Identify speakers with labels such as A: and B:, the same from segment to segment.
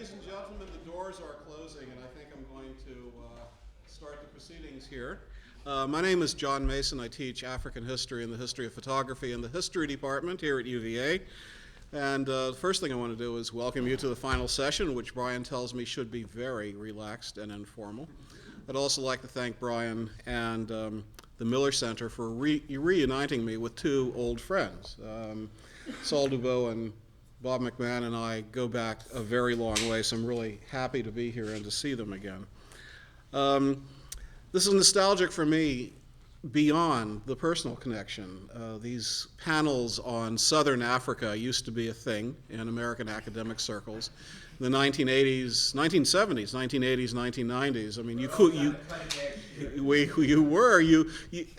A: Ladies and gentlemen, the doors are closing, and I think I'm going to start the proceedings here. My name is John Mason. I teach African history and the history of photography in the history department here at UVA. And the first thing I want to do is welcome you to the final session, which Brian tells me should be very relaxed and informal. I'd also like to thank Brian and the Miller Center for reuniting me with two old friends. Saul Dubois and Bob McMahon and I go back a very long way, so I'm really happy to be here and to see them again. This is nostalgic for me beyond the personal connection. These panels on Southern Africa used to be a thing in American academic circles. In the 1980s, 1970s, 1980s, 1990s. I mean,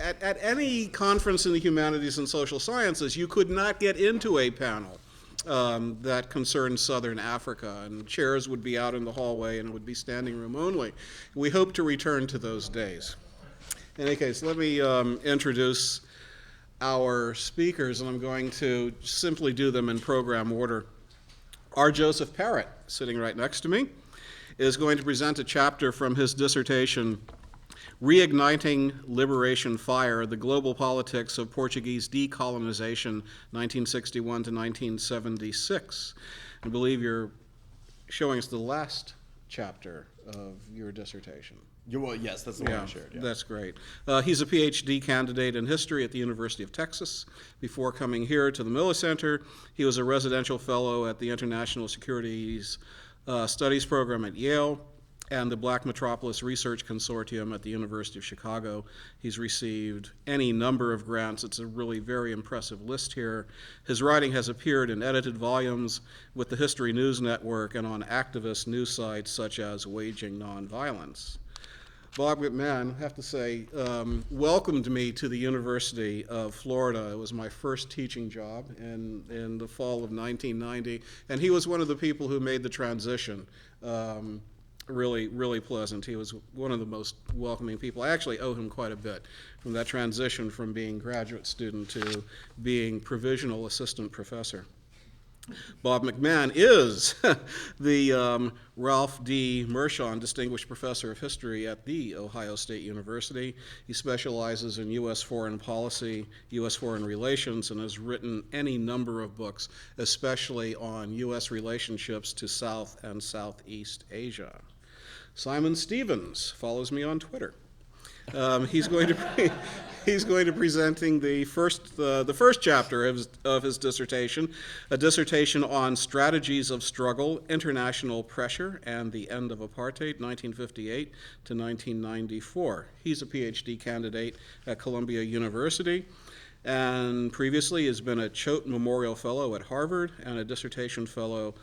A: at any conference in the humanities and social sciences, you could not get into a panel that concerned Southern Africa, and chairs would be out in the hallway and it would be standing room only. We hope to return to those days. In any case, let me introduce our speakers, and I'm going to simply do them in program order. R. Joseph Parrott, sitting right next to me, is going to present a chapter from his dissertation, Reigniting Liberation Fire, the Global Politics of Portuguese Decolonization, 1961 to 1976. I believe you're showing us the last chapter of your dissertation.
B: Well, yes, that's the one I shared. Yeah.
A: That's great. He's a PhD candidate in history at the University of Texas. Before coming here to the Miller Center, he was a residential fellow at the International Securities Studies Program at Yale and the Black Metropolis Research Consortium at the University of Chicago. He's received any number of grants. It's a really very impressive list here. His writing has appeared in edited volumes with the History News Network and on activist news sites such as Waging Nonviolence. Bob McMahon, I have to say, welcomed me to the University of Florida. It was my first teaching job in the fall of 1990, and he was one of the people who made the transition really, really pleasant. He was one of the most welcoming people. I actually owe him quite a bit from that transition from being graduate student to being provisional assistant professor. Bob McMahon is the Ralph D. Mershon Distinguished Professor of History at The Ohio State University. He specializes in U.S. foreign policy, U.S. foreign relations, and has written any number of books, especially on U.S. relationships to South and Southeast Asia. Simon Stevens follows me on Twitter. He's going to presenting the first chapter of his dissertation, a dissertation on strategies of struggle, international pressure, and the end of apartheid, 1958 to 1994. He's a PhD candidate at Columbia University, and previously has been a Choate Memorial Fellow at Harvard and a dissertation fellow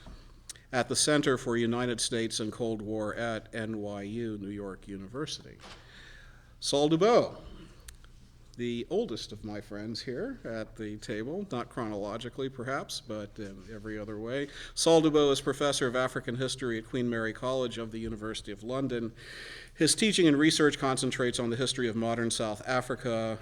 A: at the Center for United States and Cold War at NYU, New York University. Saul Dubois, the oldest of my friends here at the table, not chronologically perhaps, but in every other way. Saul Dubois is professor of African history at Queen Mary College of the University of London. His teaching and research concentrates on the history of modern South Africa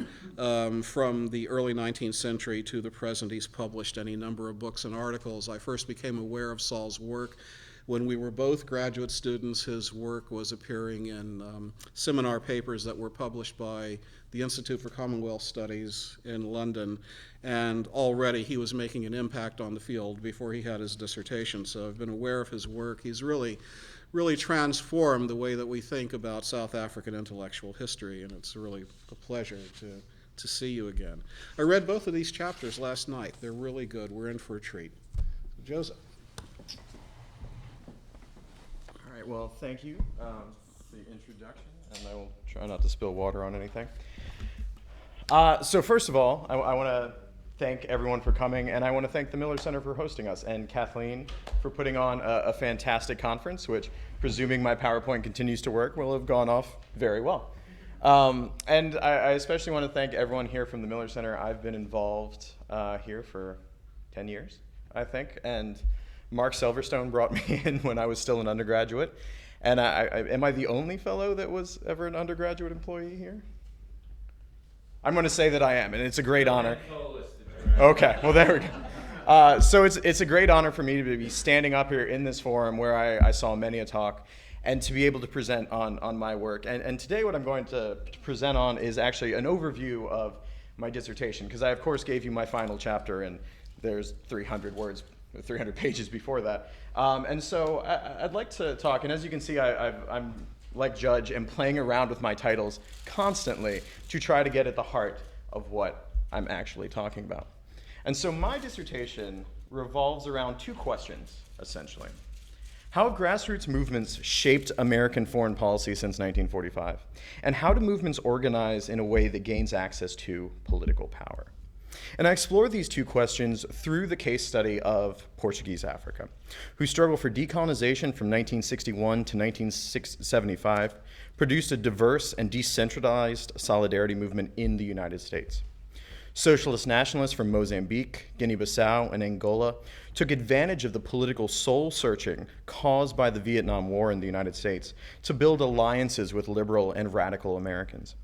A: from the early 19th century to the present. He's published any number of books and articles. I first became aware of Saul's work when we were both graduate students. His work was appearing in seminar papers that were published by the Institute for Commonwealth Studies in London, and already he was making an impact on the field before he had his dissertation. So I've been aware of his work. He's really transformed the way that we think about South African intellectual history, and it's really a pleasure to see you again. I read both of these chapters last night. They're really good. We're in for a treat. Joseph.
B: All right, well, thank you for the introduction, and I will try not to spill water on anything. So first of all, I want to thank everyone for coming, and I want to thank the Miller Center for hosting us, and Kathleen for putting on a fantastic conference, which, presuming my PowerPoint continues to work, will have gone off very well. And I especially want to thank everyone here from the Miller Center. I've been involved here for 10 years, I think, and Mark Silverstone brought me in when I was still an undergraduate. And am I the only fellow that was ever an undergraduate employee here? I'm going to say that I am, and it's a great honor. Okay, well, there we go. So it's a great honor for me to be standing up here in this forum where I saw many a talk, and to be able to present on my work. And today what I'm going to present on is actually an overview of my dissertation, because I of course gave you my final chapter, and there's 300 words, 300 pages before that. And so I'd like to talk, and as you can see, I'm like Judge, am playing around with my titles constantly to try to get at the heart of what I'm actually talking about. And so my dissertation revolves around two questions, essentially. How have grassroots movements shaped American foreign policy since 1945? And how do movements organize in a way that gains access to political power? And I explore these two questions through the case study of Portuguese Africa, whose struggle for decolonization from 1961 to 1975 produced a diverse and decentralized solidarity movement in the United States. Socialist nationalists from Mozambique, Guinea-Bissau, and Angola took advantage of the political soul-searching caused by the Vietnam War in the United States to build alliances with liberal and radical Americans.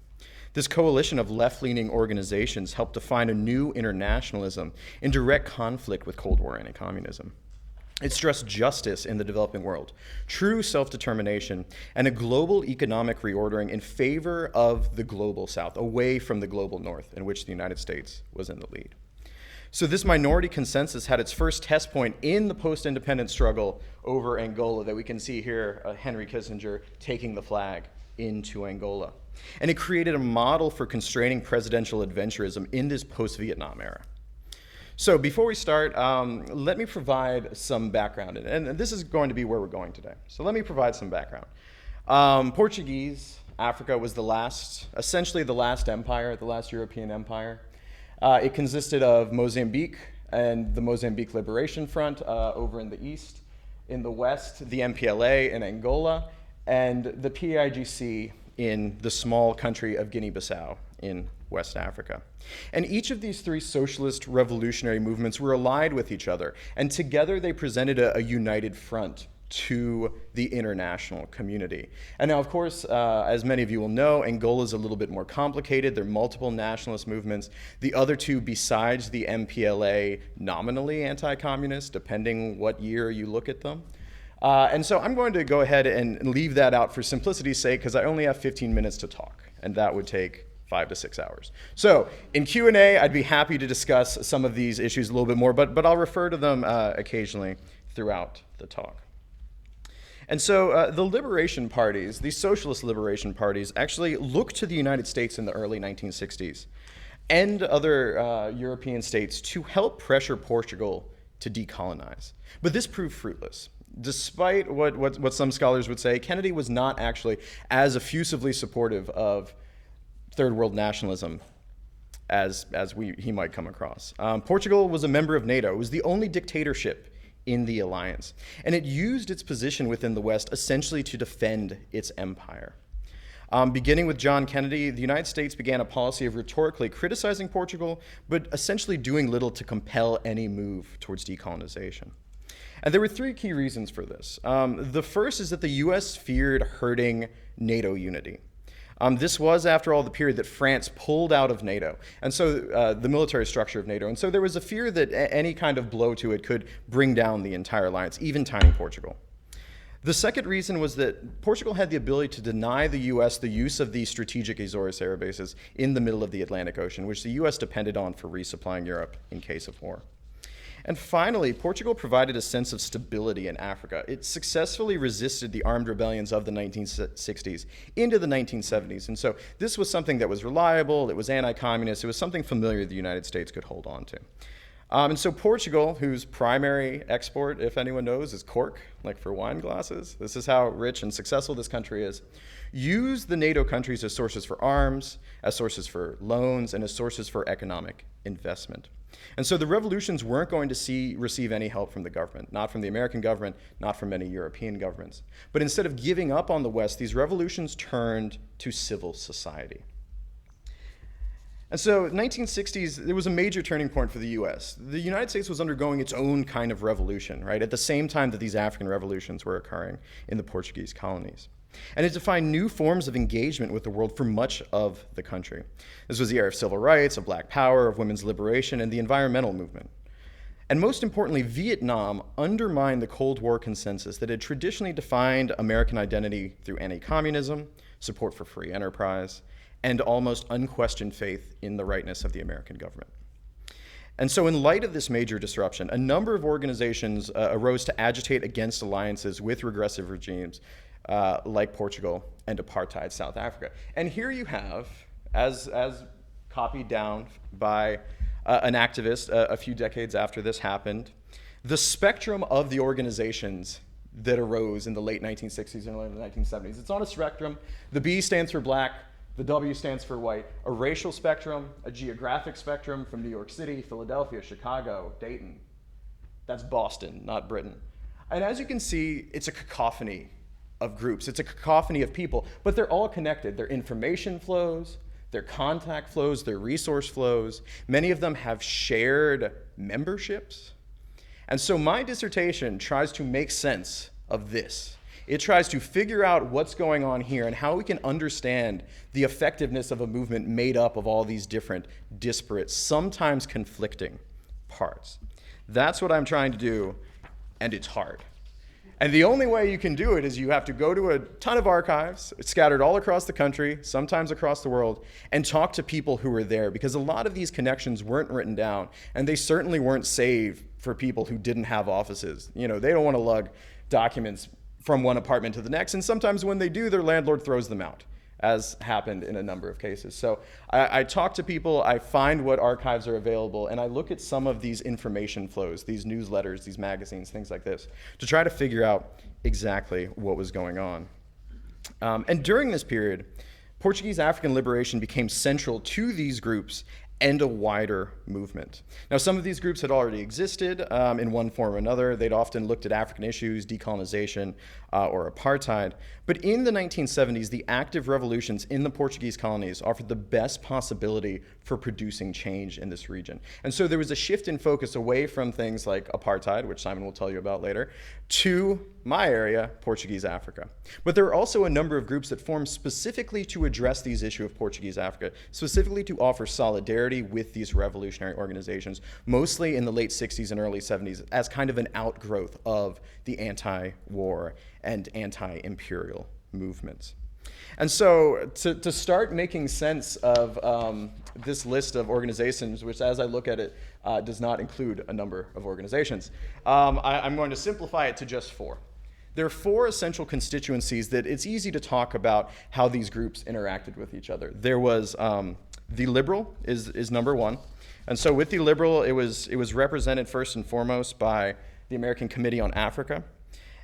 B: This coalition of left-leaning organizations helped define a new internationalism in direct conflict with Cold War anti-communism. It stressed justice in the developing world, true self-determination, and a global economic reordering in favor of the global South, away from the global North, in which the United States was in the lead. So this minority consensus had its first test point in the post-independence struggle over Angola that we can see here, Henry Kissinger taking the flag into Angola. And it created a model for constraining presidential adventurism in this post-Vietnam era. So before we start, let me provide some background, and this is going to be where we're going today. So let me provide some background. Portuguese Africa was essentially the last empire, the last European empire. It consisted of Mozambique and the Mozambique Liberation Front over in the east. In the west, the MPLA in Angola, and the PAIGC in the small country of Guinea-Bissau in West Africa. And each of these three socialist revolutionary movements were allied with each other, and together they presented a united front to the international community. And now, of course, as many of you will know, Angola is a little bit more complicated. There are multiple nationalist movements. The other two, besides the MPLA, nominally anti-communist, depending what year you look at them. And so I'm going to go ahead and leave that out for simplicity's sake, because I only have 15 minutes to talk, and that would take 5 to 6 hours. So in Q&A, I'd be happy to discuss some of these issues a little bit more, but I'll refer to them occasionally throughout the talk. And so the liberation parties, these socialist liberation parties, actually looked to the United States in the early 1960s and other European states to help pressure Portugal to decolonize. But this proved fruitless. Despite what some scholars would say, Kennedy was not actually as effusively supportive of third world nationalism as he might come across. Portugal was a member of NATO. It was the only dictatorship in the alliance, and it used its position within the West essentially to defend its empire. Beginning with John Kennedy, the United States began a policy of rhetorically criticizing Portugal, but essentially doing little to compel any move towards decolonization. And there were three key reasons for this. The first is that the US feared hurting NATO unity. This was, after all, the period that France pulled out of NATO, and so the military structure of NATO. And so there was a fear that any kind of blow to it could bring down the entire alliance, even tiny Portugal. The second reason was that Portugal had the ability to deny the US the use of these strategic Azores air bases in the middle of the Atlantic Ocean, which the US depended on for resupplying Europe in case of war. And finally, Portugal provided a sense of stability in Africa. It successfully resisted the armed rebellions of the 1960s into the 1970s. And so this was something that was reliable, it was anti-communist, it was something familiar the United States could hold on to. And so Portugal, whose primary export, if anyone knows, is cork, like for wine glasses, this is how rich and successful this country is, used the NATO countries as sources for arms, as sources for loans, and as sources for economic investment. And so the revolutions weren't going to receive any help from the government, not from the American government, not from many European governments. But instead of giving up on the West, these revolutions turned to civil society. And so 1960s, there was a major turning point for the US. The United States was undergoing its own kind of revolution, right, at the same time that these African revolutions were occurring in the Portuguese colonies. And it defined new forms of engagement with the world for much of the country. This was the era of civil rights, of black power, of women's liberation, and the environmental movement. And most importantly, Vietnam undermined the Cold War consensus that had traditionally defined American identity through anti-communism, support for free enterprise, and almost unquestioned faith in the rightness of the American government. And so in light of this major disruption, a number of organizations arose to agitate against alliances with regressive regimes like Portugal and apartheid South Africa. And here you have, as copied down by an activist a few decades after this happened, the spectrum of the organizations that arose in the late 1960s and early 1970s. It's on a spectrum. The B stands for black, the W stands for white, a racial spectrum, a geographic spectrum from New York City, Philadelphia, Chicago, Dayton. That's Boston, not Britain. And as you can see, it's a cacophony of groups. It's a cacophony of people, but they're all connected. Their information flows, their contact flows, their resource flows. Many of them have shared memberships. And so my dissertation tries to make sense of this. It tries to figure out what's going on here and how we can understand the effectiveness of a movement made up of all these different, disparate, sometimes conflicting parts. That's what I'm trying to do, and it's hard. And the only way you can do it is you have to go to a ton of archives, scattered all across the country, sometimes across the world, and talk to people who were there, because a lot of these connections weren't written down, and they certainly weren't saved for people who didn't have offices. You know, they don't want to lug documents from one apartment to the next, and sometimes when they do, their landlord throws them out, as happened in a number of cases. So I talk to people, I find what archives are available, and I look at some of these information flows, these newsletters, these magazines, things like this, to try to figure out exactly what was going on. And during this period, Portuguese African liberation became central to these groups and a wider movement. Now, some of these groups had already existed in one form or another. They'd often looked at African issues, decolonization, or apartheid. But in the 1970s, the active revolutions in the Portuguese colonies offered the best possibility for producing change in this region. And so there was a shift in focus away from things like apartheid, which Simon will tell you about later, to my area, Portuguese Africa. But there are also a number of groups that formed specifically to address these issues of Portuguese Africa, specifically to offer solidarity with these revolutionary organizations, mostly in the late 60s and early 70s, as kind of an outgrowth of the anti-war and anti-imperial movements. And so to start making sense of this list of organizations, which as I look at it, does not include a number of organizations, I'm going to simplify it to just four. There are four essential constituencies that it's easy to talk about how these groups interacted with each other. There was the Liberal is number one. And so with the Liberal, it was represented first and foremost by the American Committee on Africa.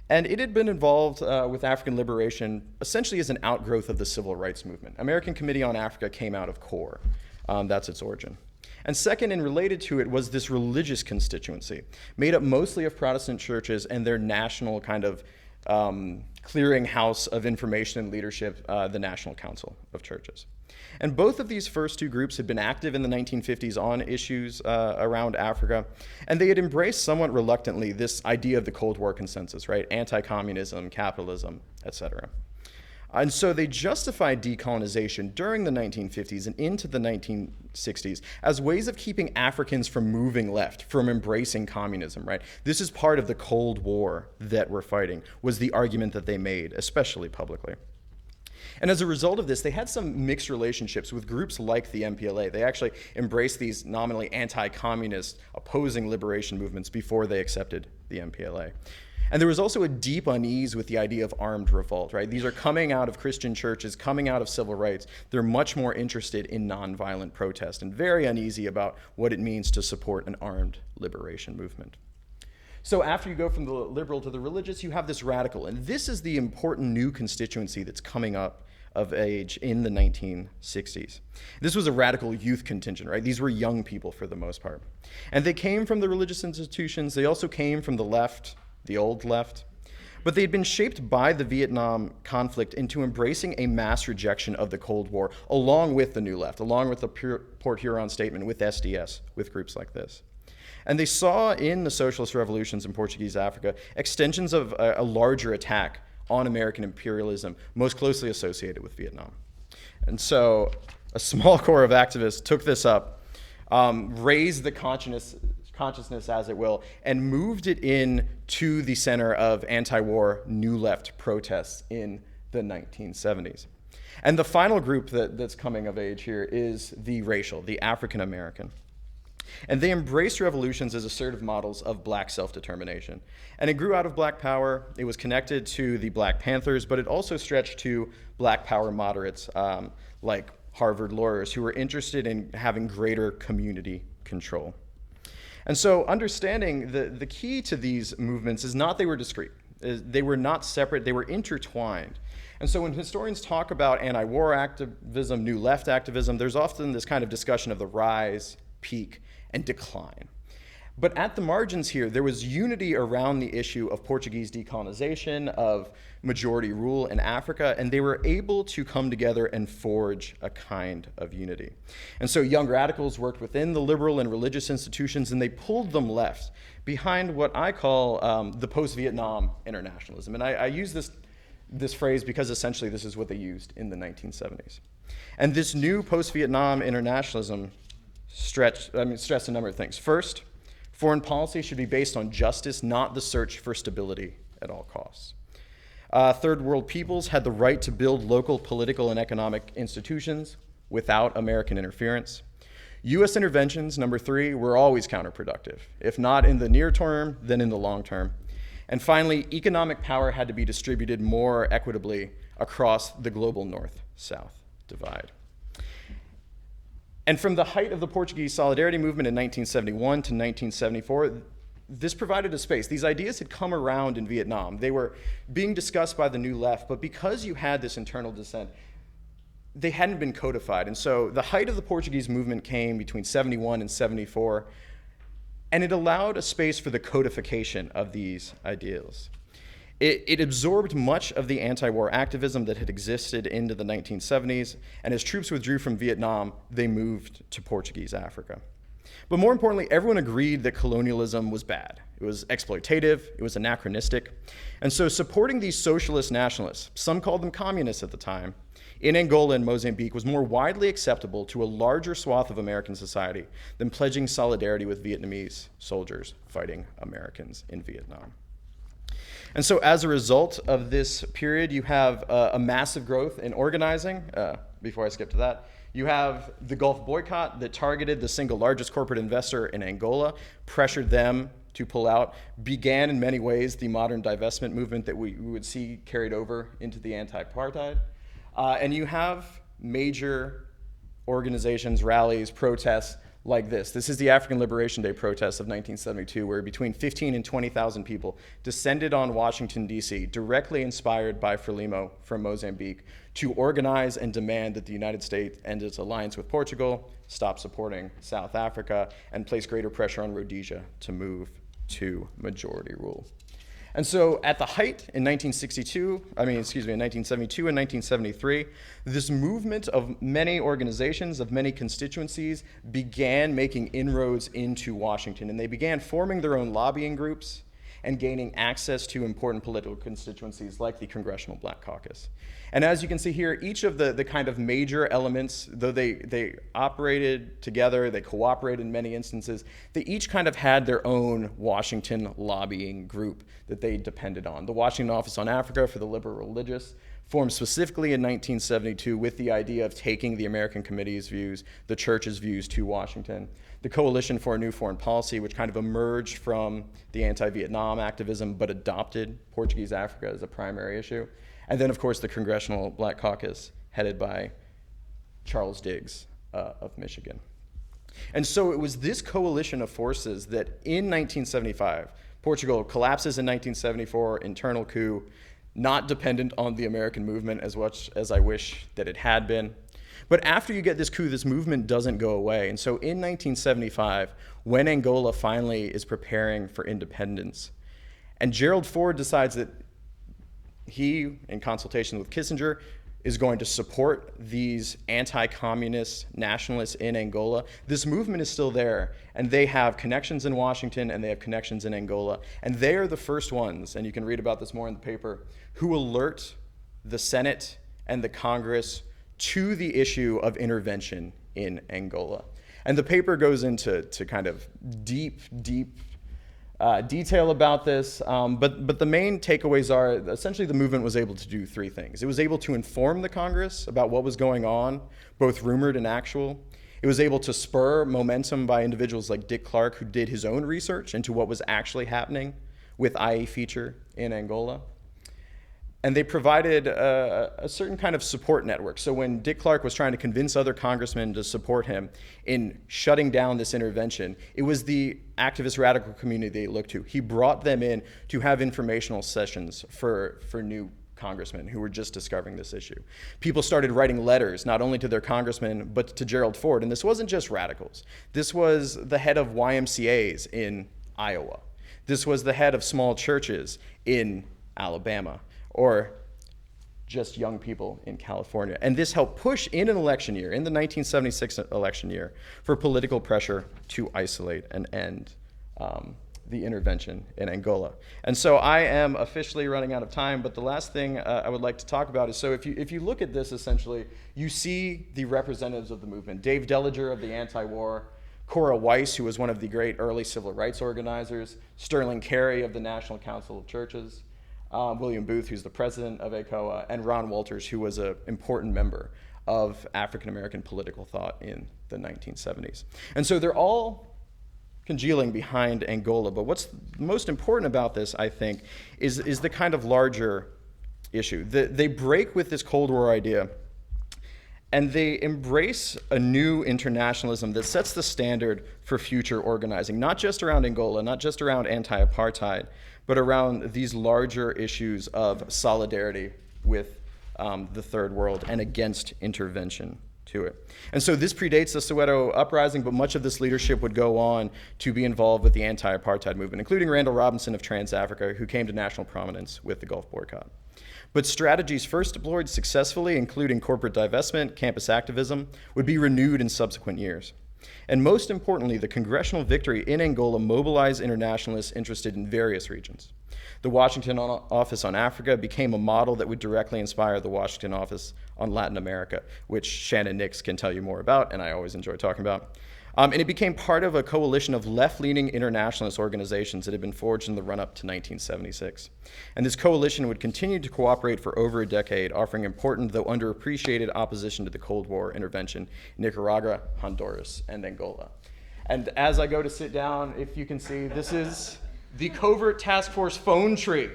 B: And it had been involved with African liberation essentially as an outgrowth of the civil rights movement. American Committee on Africa came out of CORE. That's its origin. And second, and related to it, was this religious constituency, made up mostly of Protestant churches and their national kind of clearinghouse of information and leadership, the National Council of Churches. And both of these first two groups had been active in the 1950s on issues around Africa, and they had embraced somewhat reluctantly this idea of the Cold War consensus, right? Anti-communism, capitalism, etc. And so they justified decolonization during the 1950s and into the 1960s as ways of keeping Africans from moving left, from embracing communism, right? This is part of the Cold War that we're fighting, was the argument that they made, especially publicly. And as a result of this, they had some mixed relationships with groups like the MPLA. They actually embraced these nominally anti-communist, opposing liberation movements before they accepted the MPLA. And there was also a deep unease with the idea of armed revolt, right? These are coming out of Christian churches, coming out of civil rights. They're much more interested in nonviolent protest and very uneasy about what it means to support an armed liberation movement. So after you go from the liberal to the religious, you have this radical. And this is the important new constituency that's coming up of age in the 1960s. This was a radical youth contingent, right? These were young people for the most part. And they came from the religious institutions. They also came from the left, the old left. But they'd been shaped by the Vietnam conflict into embracing a mass rejection of the Cold War, along with the New Left, along with the Port Huron Statement, with SDS, with groups like this. And they saw in the socialist revolutions in Portuguese Africa extensions of a larger attack on American imperialism, most closely associated with Vietnam. And so a small core of activists took this up, raised the consciousness, as it will, and moved it in to the center of anti-war New Left protests in the 1970s. And the final group that's coming of age here is the racial, the African American. And they embraced revolutions as assertive models of black self-determination. And it grew out of Black Power. It was connected to the Black Panthers, but it also stretched to Black Power moderates like Harvard lawyers who were interested in having greater community control. And so understanding the key to these movements is not they were discrete. They were not separate, they were intertwined. And so when historians talk about anti-war activism, New Left activism, there's often this kind of discussion of the rise, peak, and decline. But at the margins here, there was unity around the issue of Portuguese decolonization, of majority rule in Africa, and they were able to come together and forge a kind of unity. And so young radicals worked within the liberal and religious institutions, and they pulled them left behind what I call the post-Vietnam internationalism. And I use this phrase because essentially this is what they used in the 1970s. And this new post-Vietnam internationalism stressed a number of things. First, foreign policy should be based on justice, not the search for stability at all costs. Third world peoples had the right to build local political and economic institutions without American interference. U.S. interventions, number three, were always counterproductive, if not in the near term, then in the long term. And finally, economic power had to be distributed more equitably across the global north-south divide. And from the height of the Portuguese Solidarity movement in 1971 to 1974, this provided a space. These ideas had come around in Vietnam. They were being discussed by the New Left, but because you had this internal dissent, they hadn't been codified. And so the height of the Portuguese movement came between 71 and 74, and it allowed a space for the codification of these ideals. It absorbed much of the anti-war activism that had existed into the 1970s, and as troops withdrew from Vietnam, they moved to Portuguese Africa. But more importantly, everyone agreed that colonialism was bad. It was exploitative, it was anachronistic. And so supporting these socialist nationalists, some called them communists at the time, in Angola and Mozambique was more widely acceptable to a larger swath of American society than pledging solidarity with Vietnamese soldiers fighting Americans in Vietnam. And so as a result of this period, you have a massive growth in organizing. Before I skip to that, you have the Gulf boycott that targeted the single largest corporate investor in Angola, pressured them to pull out, began in many ways the modern divestment movement that we would see carried over into the anti-apartheid. And you have major organizations, rallies, protests like this. This is the African Liberation Day protests of 1972, where between 15 and 20,000 people descended on Washington, D.C., directly inspired by Frelimo from Mozambique, to organize and demand that the United States end its alliance with Portugal, stop supporting South Africa, and place greater pressure on Rhodesia to move to majority rule. And so at the height in 1972 and 1973, this movement of many organizations, of many constituencies, began making inroads into Washington, and they began forming their own lobbying groups and gaining access to important political constituencies like the Congressional Black Caucus. And as you can see here, each of the kind of major elements, though they operated together, they cooperated in many instances, they each kind of had their own Washington lobbying group that they depended on. The Washington Office on Africa for the Liberal Religious, formed specifically in 1972 with the idea of taking the American Committee's views, the church's views to Washington. The Coalition for a New Foreign Policy, which kind of emerged from the anti-Vietnam activism but adopted Portuguese Africa as a primary issue. And then, of course, the Congressional Black Caucus, headed by Charles Diggs of Michigan. And so it was this coalition of forces that in 1975, Portugal collapses in 1974, internal coup, not dependent on the American movement as much as I wish that it had been. But after you get this coup, this movement doesn't go away. And so in 1975, when Angola finally is preparing for independence, and Gerald Ford decides that he, in consultation with Kissinger, is going to support these anti-communist nationalists in Angola, this movement is still there, and they have connections in Washington and they have connections in Angola, and they are the first ones, and you can read about this more in the paper, who alert the Senate and the Congress to the issue of intervention in Angola. And the paper goes into kind of deep detail about this, but the main takeaways are essentially the movement was able to do three things. It was able to inform the Congress about what was going on, both rumored and actual. It was able to spur momentum by individuals like Dick Clark, who did his own research into what was actually happening with IE Feature in Angola. And they provided a certain kind of support network. So when Dick Clark was trying to convince other congressmen to support him in shutting down this intervention, it was the activist radical community they looked to. He brought them in to have informational sessions for new congressmen who were just discovering this issue. People started writing letters, not only to their congressmen, but to Gerald Ford. And this wasn't just radicals. This was the head of YMCAs in Iowa. This was the head of small churches in Alabama, or just young people in California. And this helped push in an election year, in the 1976 election year, for political pressure to isolate and end the intervention in Angola. And so I am officially running out of time, but the last thing I would like to talk about is, so if you look at this, essentially, you see the representatives of the movement. Dave Dellinger of the anti-war, Cora Weiss, who was one of the great early civil rights organizers, Sterling Carey of the National Council of Churches, William Booth, who's the president of ACOA, and Ron Walters, who was an important member of African-American political thought in the 1970s. And so they're all congealing behind Angola, but what's most important about this, I think, is the kind of larger issue. They break with this Cold War idea, and they embrace a new internationalism that sets the standard for future organizing, not just around Angola, not just around anti-apartheid, but around these larger issues of solidarity with the third world and against intervention to it. And so this predates the Soweto uprising, but much of this leadership would go on to be involved with the anti-apartheid movement, including Randall Robinson of Trans-Africa, who came to national prominence with the Gulf boycott. But strategies first deployed successfully, including corporate divestment, campus activism, would be renewed in subsequent years. And most importantly, the congressional victory in Angola mobilized internationalists interested in various regions. The Washington Office on Africa became a model that would directly inspire the Washington Office on Latin America, which Shannon Nix can tell you more about, and I always enjoy talking about. And it became part of a coalition of left-leaning internationalist organizations that had been forged in the run-up to 1976. And this coalition would continue to cooperate for over a decade, offering important, though underappreciated, opposition to the Cold War intervention in Nicaragua, Honduras, and Angola. And as I go to sit down, if you can see, this is the Covert Task Force phone tree,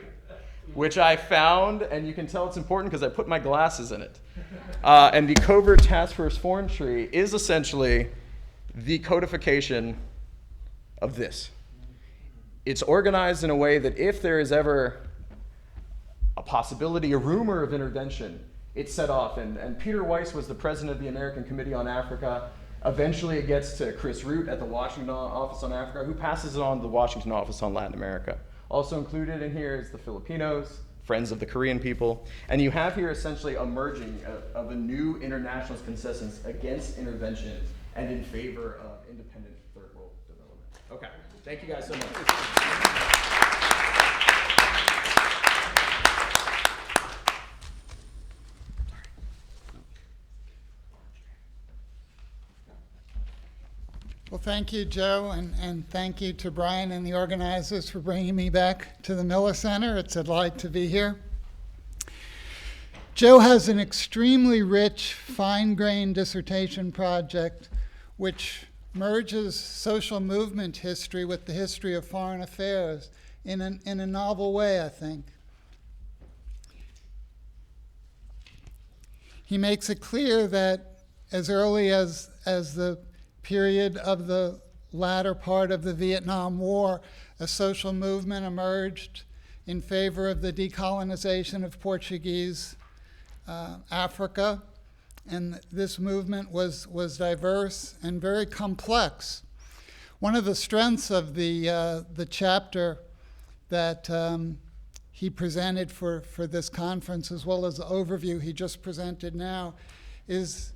B: which I found, and you can tell it's important because I put my glasses in it. And the Covert Task Force phone tree is essentially the codification of this. It's organized in a way that if there is ever a possibility, a rumor of intervention, it's set off. And Peter Weiss was the president of the American Committee on Africa. Eventually it gets to Chris Root at the Washington Office on Africa, who passes it on to the Washington Office on Latin America. Also included in here is the Filipinos, Friends of the Korean people. And you have here essentially a merging of a new internationalist consensus against intervention and in favor of independent third world development. Okay, thank you guys so much.
C: Well, thank you, Joe, and thank you to Brian and the organizers for bringing me back to the Miller Center. It's a delight to be here. Joe has an extremely rich, fine-grained dissertation project which merges social movement history with the history of foreign affairs in a novel way, I think. He makes it clear that as early as the period of the latter part of the Vietnam War, a social movement emerged in favor of the decolonization of Portuguese Africa. And this movement was diverse and very complex. One of the strengths of the chapter that he presented for this conference, as well as the overview he just presented now, is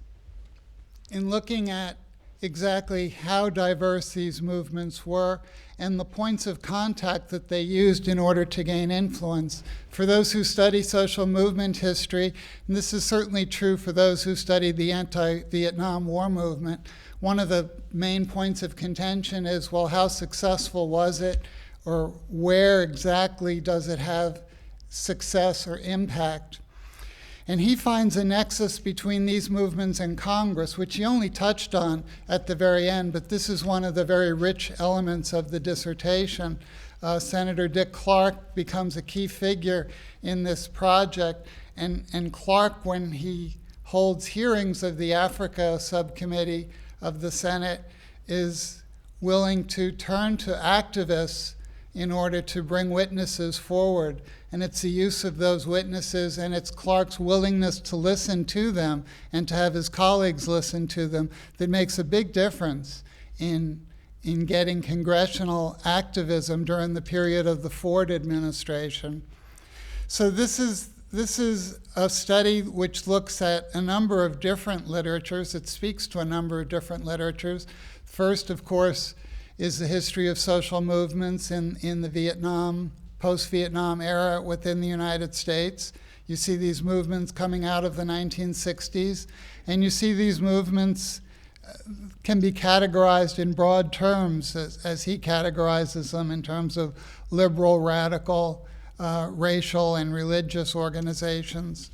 C: in looking at exactly how diverse these movements were and the points of contact that they used in order to gain influence. For those who study social movement history, and this is certainly true for those who study the anti-Vietnam War movement, one of the main points of contention is, well, how successful was it, or where exactly does it have success or impact? And he finds a nexus between these movements and Congress, which he only touched on at the very end, but this is one of the very rich elements of the dissertation. Senator Dick Clark becomes a key figure in this project, and Clark, when he holds hearings of the Africa subcommittee of the Senate, is willing to turn to activists in order to bring witnesses forward. And it's the use of those witnesses, and it's Clark's willingness to listen to them and to have his colleagues listen to them that makes a big difference in getting congressional activism during the period of the Ford administration. So this is a study which looks at a number of different literatures. It speaks to a number of different literatures. First, of course, is the history of social movements in the Vietnam, post-Vietnam era within the United States. You see these movements coming out of the 1960s, and you see these movements can be categorized in broad terms, as he categorizes them, in terms of liberal, radical, racial, and religious organizations.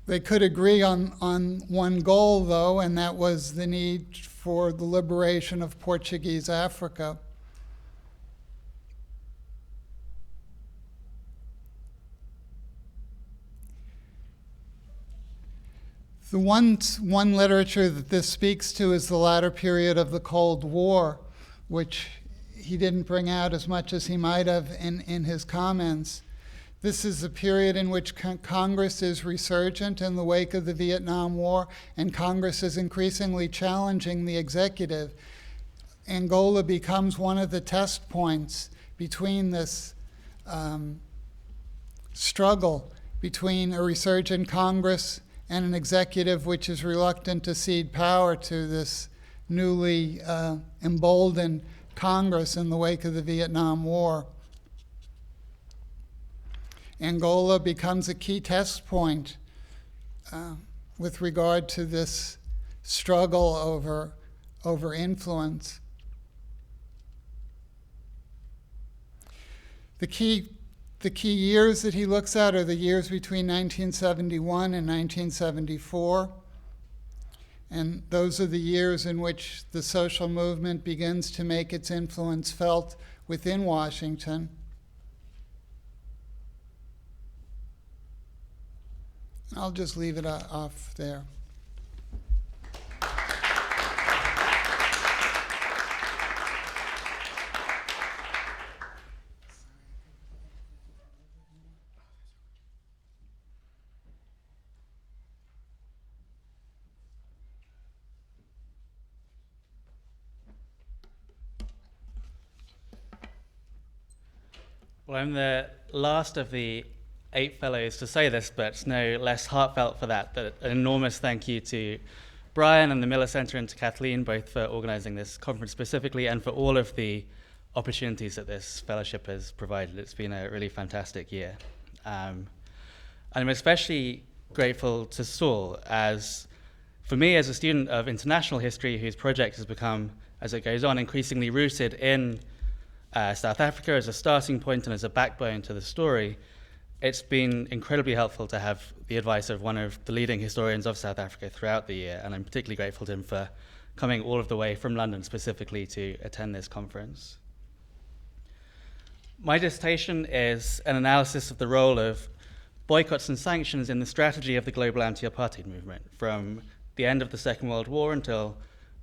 C: They could agree on one goal, though, and that was the need for the liberation of Portuguese Africa. The one literature that this speaks to is the latter period of the Cold War, which he didn't bring out as much as he might have in his comments. This is a period in which Congress is resurgent in the wake of the Vietnam War, and Congress is increasingly challenging the executive. Angola becomes one of the test points between this struggle between a resurgent Congress and an executive which is reluctant to cede power to this newly emboldened Congress in the wake of the Vietnam War. Angola becomes a key test point with regard to this struggle over influence. The key years that he looks at are the years between 1971 and 1974. And those are the years in which the social movement begins to make its influence felt within Washington. I'll just leave it off there.
D: Well, I'm the last of the 8 fellows to say this, but it's no less heartfelt for that. But an enormous thank you to Brian and the Miller Center and to Kathleen, both for organizing this conference specifically and for all of the opportunities that this fellowship has provided. It's been a really fantastic year. And I'm especially grateful to Saul, as for me as a student of international history whose project has become, as it goes on, increasingly rooted in South Africa as a starting point and as a backbone to the story. It's been incredibly helpful to have the advice of one of the leading historians of South Africa throughout the year, and I'm particularly grateful to him for coming all of the way from London specifically to attend this conference. My dissertation is an analysis of the role of boycotts and sanctions in the strategy of the global anti-apartheid movement from the end of the Second World War until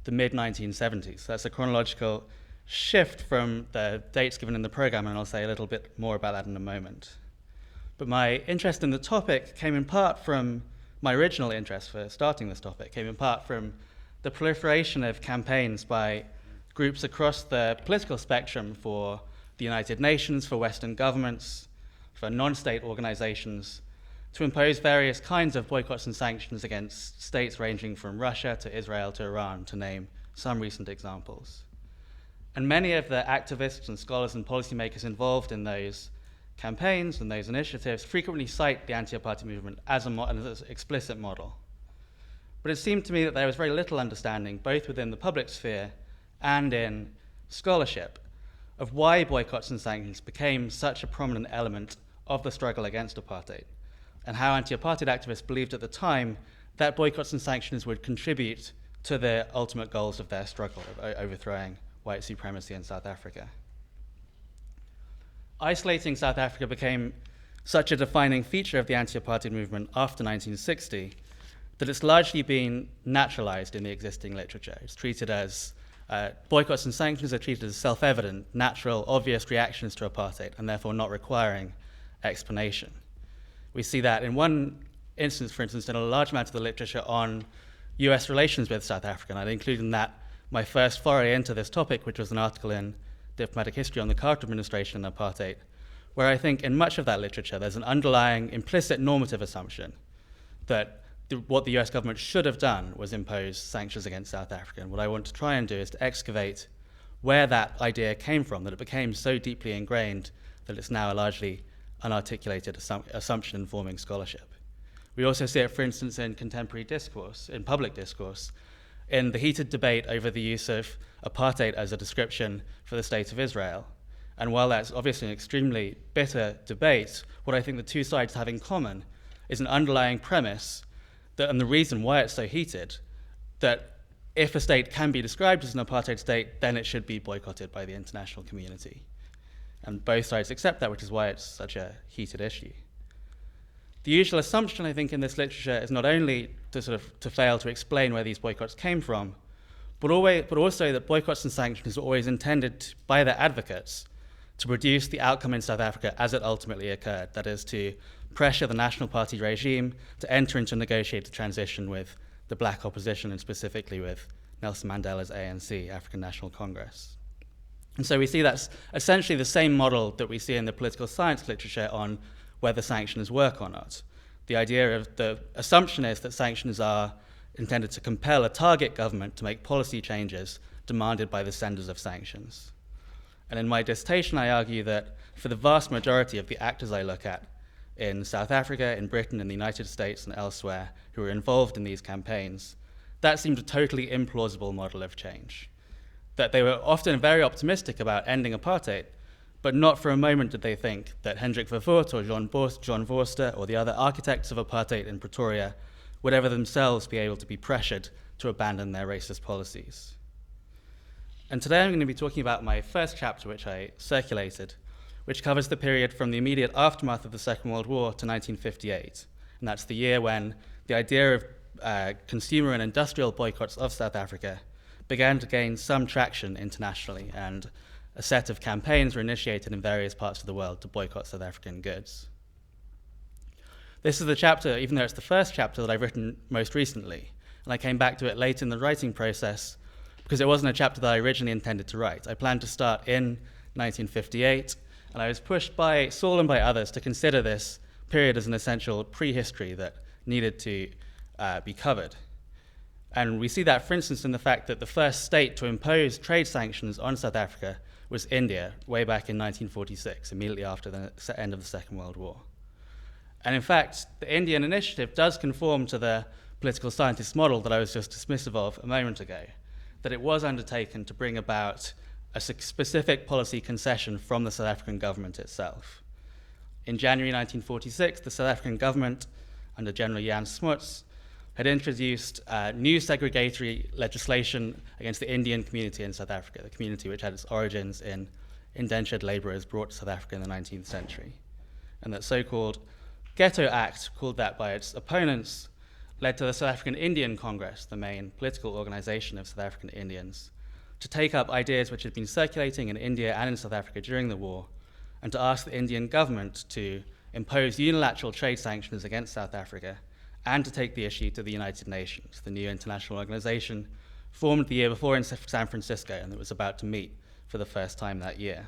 D: the mid-1970s. That's a chronological shift from the dates given in the program, and I'll say a little bit more about that in a moment. But my interest in the topic came in part from my original interest for starting this topic, came in part from the proliferation of campaigns by groups across the political spectrum for the United Nations, for Western governments, for non-state organizations, to impose various kinds of boycotts and sanctions against states ranging from Russia to Israel to Iran, to name some recent examples. And many of the activists and scholars and policymakers involved in those campaigns and those initiatives frequently cite the anti-apartheid movement as an explicit model. But it seemed to me that there was very little understanding, both within the public sphere and in scholarship, of why boycotts and sanctions became such a prominent element of the struggle against apartheid, and how anti-apartheid activists believed at the time that boycotts and sanctions would contribute to the ultimate goals of their struggle of overthrowing white supremacy in South Africa. Isolating South Africa became such a defining feature of the anti-apartheid movement after 1960 that it's largely been naturalized in the existing literature. It's treated as boycotts and sanctions are treated as self-evident, natural, obvious reactions to apartheid, and therefore not requiring explanation. We see that in one instance, for instance, in a large amount of the literature on US relations with South Africa, and I'd include in that my first foray into this topic, which was an article in Diplomatic History on the Carter administration and apartheid, where I think in much of that literature there's an underlying implicit normative assumption that what the US government should have done was impose sanctions against South Africa. And what I want to try and do is to excavate where that idea came from, that it became so deeply ingrained that it's now a largely unarticulated assumption informing scholarship. We also see it, for instance, in contemporary discourse, in public discourse, in the heated debate over the use of apartheid as a description for the state of Israel. And while that's obviously an extremely bitter debate, what I think the two sides have in common is an underlying premise that, and the reason why it's so heated, that if a state can be described as an apartheid state, then it should be boycotted by the international community. And both sides accept that, which is why it's such a heated issue. The usual assumption, I think, in this literature is not only to fail to explain where these boycotts came from, but also that boycotts and sanctions are always intended by their advocates to produce the outcome in South Africa as it ultimately occurred, that is, to pressure the National Party regime to enter into a negotiated transition with the black opposition, and specifically with Nelson Mandela's ANC, African National Congress. And so we see that's essentially the same model that we see in the political science literature on whether sanctions work or not. The idea of the assumption is that sanctions are intended to compel a target government to make policy changes demanded by the senders of sanctions. And in my dissertation, I argue that for the vast majority of the actors I look at in South Africa, in Britain, in the United States, and elsewhere who were involved in these campaigns, that seemed a totally implausible model of change. That they were often very optimistic about ending apartheid, but not for a moment did they think that Hendrik Verwoerd or John Vorster or the other architects of apartheid in Pretoria would ever themselves be able to be pressured to abandon their racist policies. And today I'm going to be talking about my first chapter, which I circulated, which covers the period from the immediate aftermath of the Second World War to 1958. And that's the year when the idea of consumer and industrial boycotts of South Africa began to gain some traction internationally, and a set of campaigns were initiated in various parts of the world to boycott South African goods. This is the chapter, even though it's the first chapter, that I've written most recently, and I came back to it late in the writing process because it wasn't a chapter that I originally intended to write. I planned to start in 1958, and I was pushed by Saul and by others to consider this period as an essential prehistory that needed to be covered. And we see that, for instance, in the fact that the first state to impose trade sanctions on South Africa was India, way back in 1946, immediately after the end of the Second World War. And in fact, the Indian initiative does conform to the political scientist model that I was just dismissive of a moment ago, that it was undertaken to bring about a specific policy concession from the South African government itself. In January 1946, the South African government, under General Jan Smuts, had introduced new segregatory legislation against the Indian community in South Africa, the community which had its origins in indentured laborers brought to South Africa in the 19th century. And that so-called Ghetto Act, called that by its opponents, led to the South African Indian Congress, the main political organization of South African Indians, to take up ideas which had been circulating in India and in South Africa during the war, and to ask the Indian government to impose unilateral trade sanctions against South Africa and to take the issue to the United Nations, the new international organization formed the year before in San Francisco and that was about to meet for the first time that year.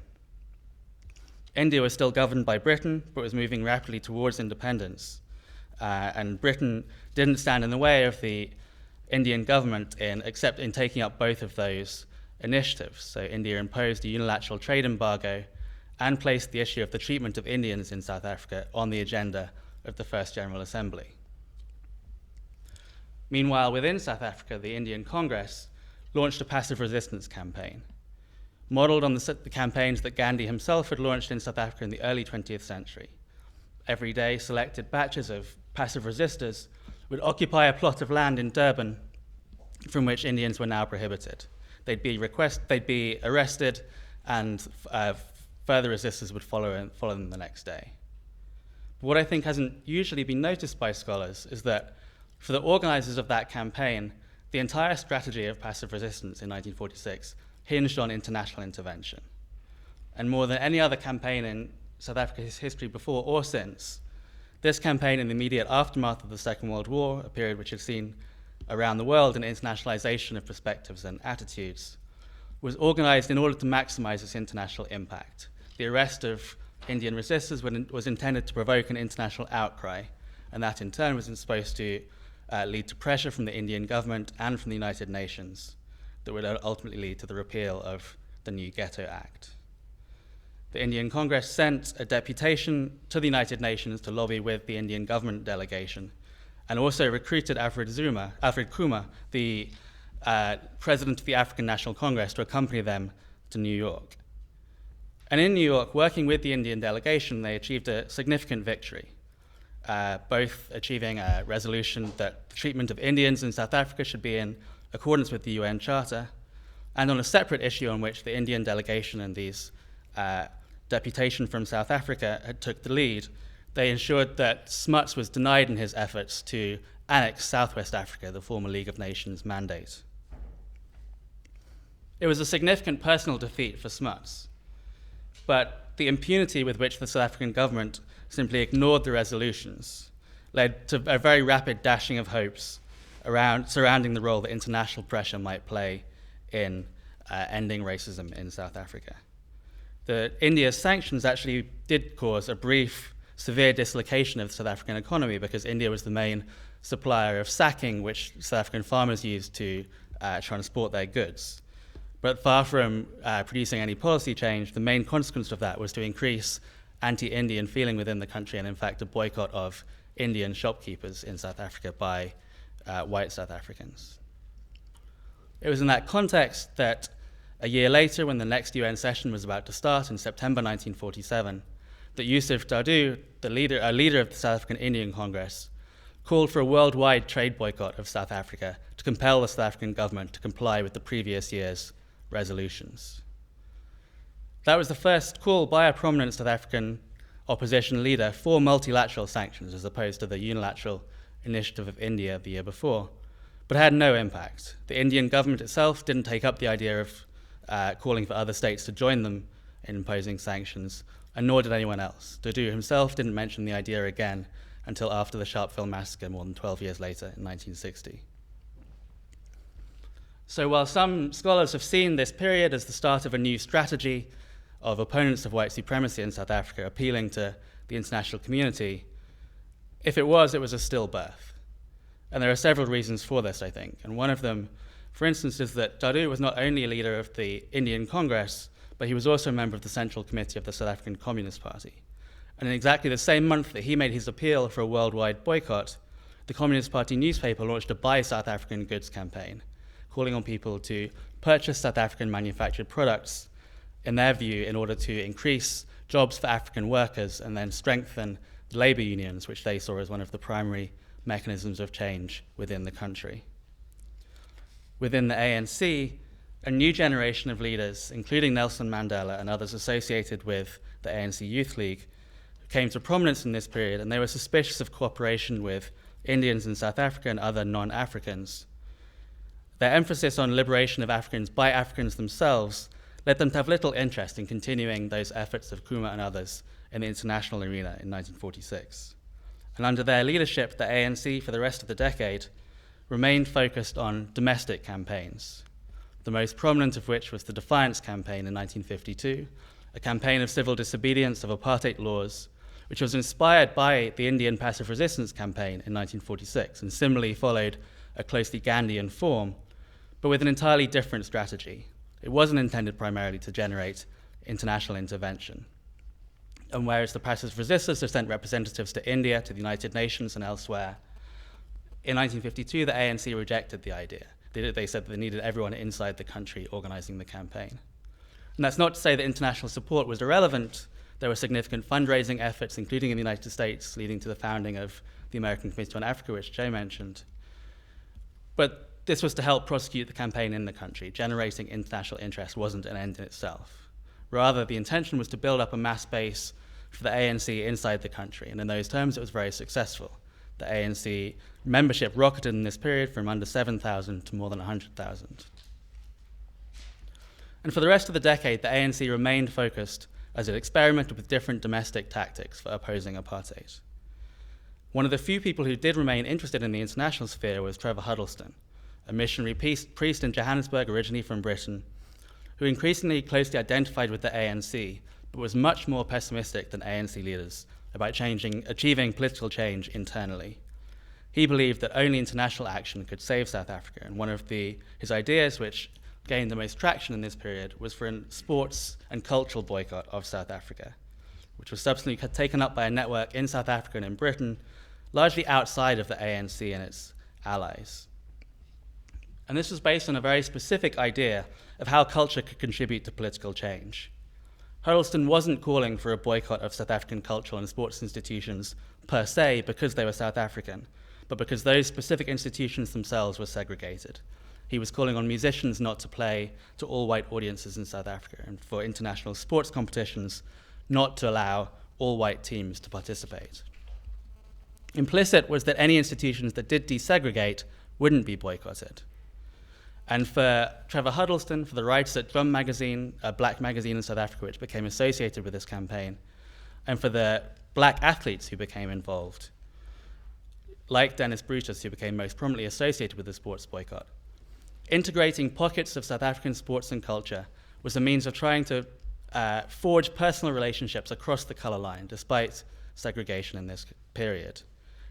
D: India was still governed by Britain, but was moving rapidly towards independence. and Britain didn't stand in the way of the Indian government except in taking up both of those initiatives. So India imposed a unilateral trade embargo and placed the issue of the treatment of Indians in South Africa on the agenda of the First General Assembly. Meanwhile, within South Africa, the Indian Congress launched a passive resistance campaign, modeled on the campaigns that Gandhi himself had launched in South Africa in the early 20th century. Every day, selected batches of passive resistors would occupy a plot of land in Durban from which Indians were now prohibited. They'd be arrested, and further resistors would follow them the next day. But what I think hasn't usually been noticed by scholars is that for the organizers of that campaign, the entire strategy of passive resistance in 1946 hinged on international intervention. And more than any other campaign in South Africa's history before or since, this campaign in the immediate aftermath of the Second World War, a period which had seen around the world an internationalization of perspectives and attitudes, was organized in order to maximize its international impact. The arrest of Indian resistors was intended to provoke an international outcry, and that in turn was supposed to lead to pressure from the Indian government and from the United Nations that would ultimately lead to the repeal of the new Ghetto Act. The Indian Congress sent a deputation to the United Nations to lobby with the Indian government delegation, and also recruited Alfred Kumar, the president of the African National Congress, to accompany them to New York. And in New York, working with the Indian delegation, they achieved a significant victory, both achieving a resolution that the treatment of Indians in South Africa should be in accordance with the UN Charter, and on a separate issue on which the Indian delegation and these deputation from South Africa had took the lead, they ensured that Smuts was denied in his efforts to annex Southwest Africa, the former League of Nations mandate. It was a significant personal defeat for Smuts, but the impunity with which the South African government simply ignored the resolutions led to a very rapid dashing of hopes surrounding the role that international pressure might play in ending racism in South Africa. India's sanctions actually did cause a brief, severe dislocation of the South African economy because India was the main supplier of sacking, which South African farmers used to transport their goods. But far from producing any policy change, the main consequence of that was to increase anti-Indian feeling within the country and, in fact, a boycott of Indian shopkeepers in South Africa by white South Africans. It was in that context that a year later, when the next UN session was about to start in September 1947, that Yusuf Dadoo, a leader of the South African Indian Congress, called for a worldwide trade boycott of South Africa to compel the South African government to comply with the previous year's resolutions. That was the first call by a prominent South African opposition leader for multilateral sanctions as opposed to the unilateral initiative of India the year before, but had no impact. The Indian government itself didn't take up the idea of calling for other states to join them in imposing sanctions, and nor did anyone else. Dadoo himself didn't mention the idea again until after the Sharpeville massacre more than 12 years later in 1960. So while some scholars have seen this period as the start of a new strategy of opponents of white supremacy in South Africa appealing to the international community, if it was a stillbirth. And there are several reasons for this, I think. And one of them, for instance, is that Dadoo was not only a leader of the Indian Congress, but he was also a member of the Central Committee of the South African Communist Party. And in exactly the same month that he made his appeal for a worldwide boycott, the Communist Party newspaper launched a Buy South African Goods campaign, calling on people to purchase South African manufactured products, in their view, in order to increase jobs for African workers and then strengthen the labor unions, which they saw as one of the primary mechanisms of change within the country. Within the ANC, a new generation of leaders, including Nelson Mandela and others associated with the ANC Youth League, came to prominence in this period, and they were suspicious of cooperation with Indians in South Africa and other non-Africans. Their emphasis on liberation of Africans by Africans themselves led them to have little interest in continuing those efforts of Kumar and others in the international arena in 1946. And under their leadership, the ANC, for the rest of the decade, remained focused on domestic campaigns, the most prominent of which was the Defiance Campaign in 1952, a campaign of civil disobedience of apartheid laws, which was inspired by the Indian passive resistance campaign in 1946 and similarly followed a closely Gandhian form, but with an entirely different strategy. It wasn't intended primarily to generate international intervention. And whereas the passive resistors have sent representatives to India, to the United Nations, and elsewhere, in 1952, the ANC rejected the idea. They said that they needed everyone inside the country organizing the campaign. And that's not to say that international support was irrelevant. There were significant fundraising efforts, including in the United States, leading to the founding of the American Committee on Africa, which Joe mentioned. But this was to help prosecute the campaign in the country. Generating international interest wasn't an end in itself. Rather, the intention was to build up a mass base for the ANC inside the country, and in those terms, it was very successful. The ANC membership rocketed in this period from under 7,000 to more than 100,000. And for the rest of the decade, the ANC remained focused as it experimented with different domestic tactics for opposing apartheid. One of the few people who did remain interested in the international sphere was Trevor Huddleston, a missionary priest in Johannesburg, originally from Britain, who increasingly closely identified with the ANC, but was much more pessimistic than ANC leaders about achieving political change internally. He believed that only international action could save South Africa, and one of his ideas, which gained the most traction in this period, was for a sports and cultural boycott of South Africa, which was subsequently taken up by a network in South Africa and in Britain, largely outside of the ANC and its allies. And this was based on a very specific idea of how culture could contribute to political change. Huddleston wasn't calling for a boycott of South African cultural and sports institutions per se because they were South African, but because those specific institutions themselves were segregated. He was calling on musicians not to play to all white audiences in South Africa, and for international sports competitions not to allow all white teams to participate. Implicit was that any institutions that did desegregate wouldn't be boycotted. And for Trevor Huddleston, for the writers at Drum Magazine, a black magazine in South Africa which became associated with this campaign, and for the black athletes who became involved, like Dennis Brutus, who became most prominently associated with the sports boycott, integrating pockets of South African sports and culture was a means of trying to forge personal relationships across the color line, despite segregation in this period.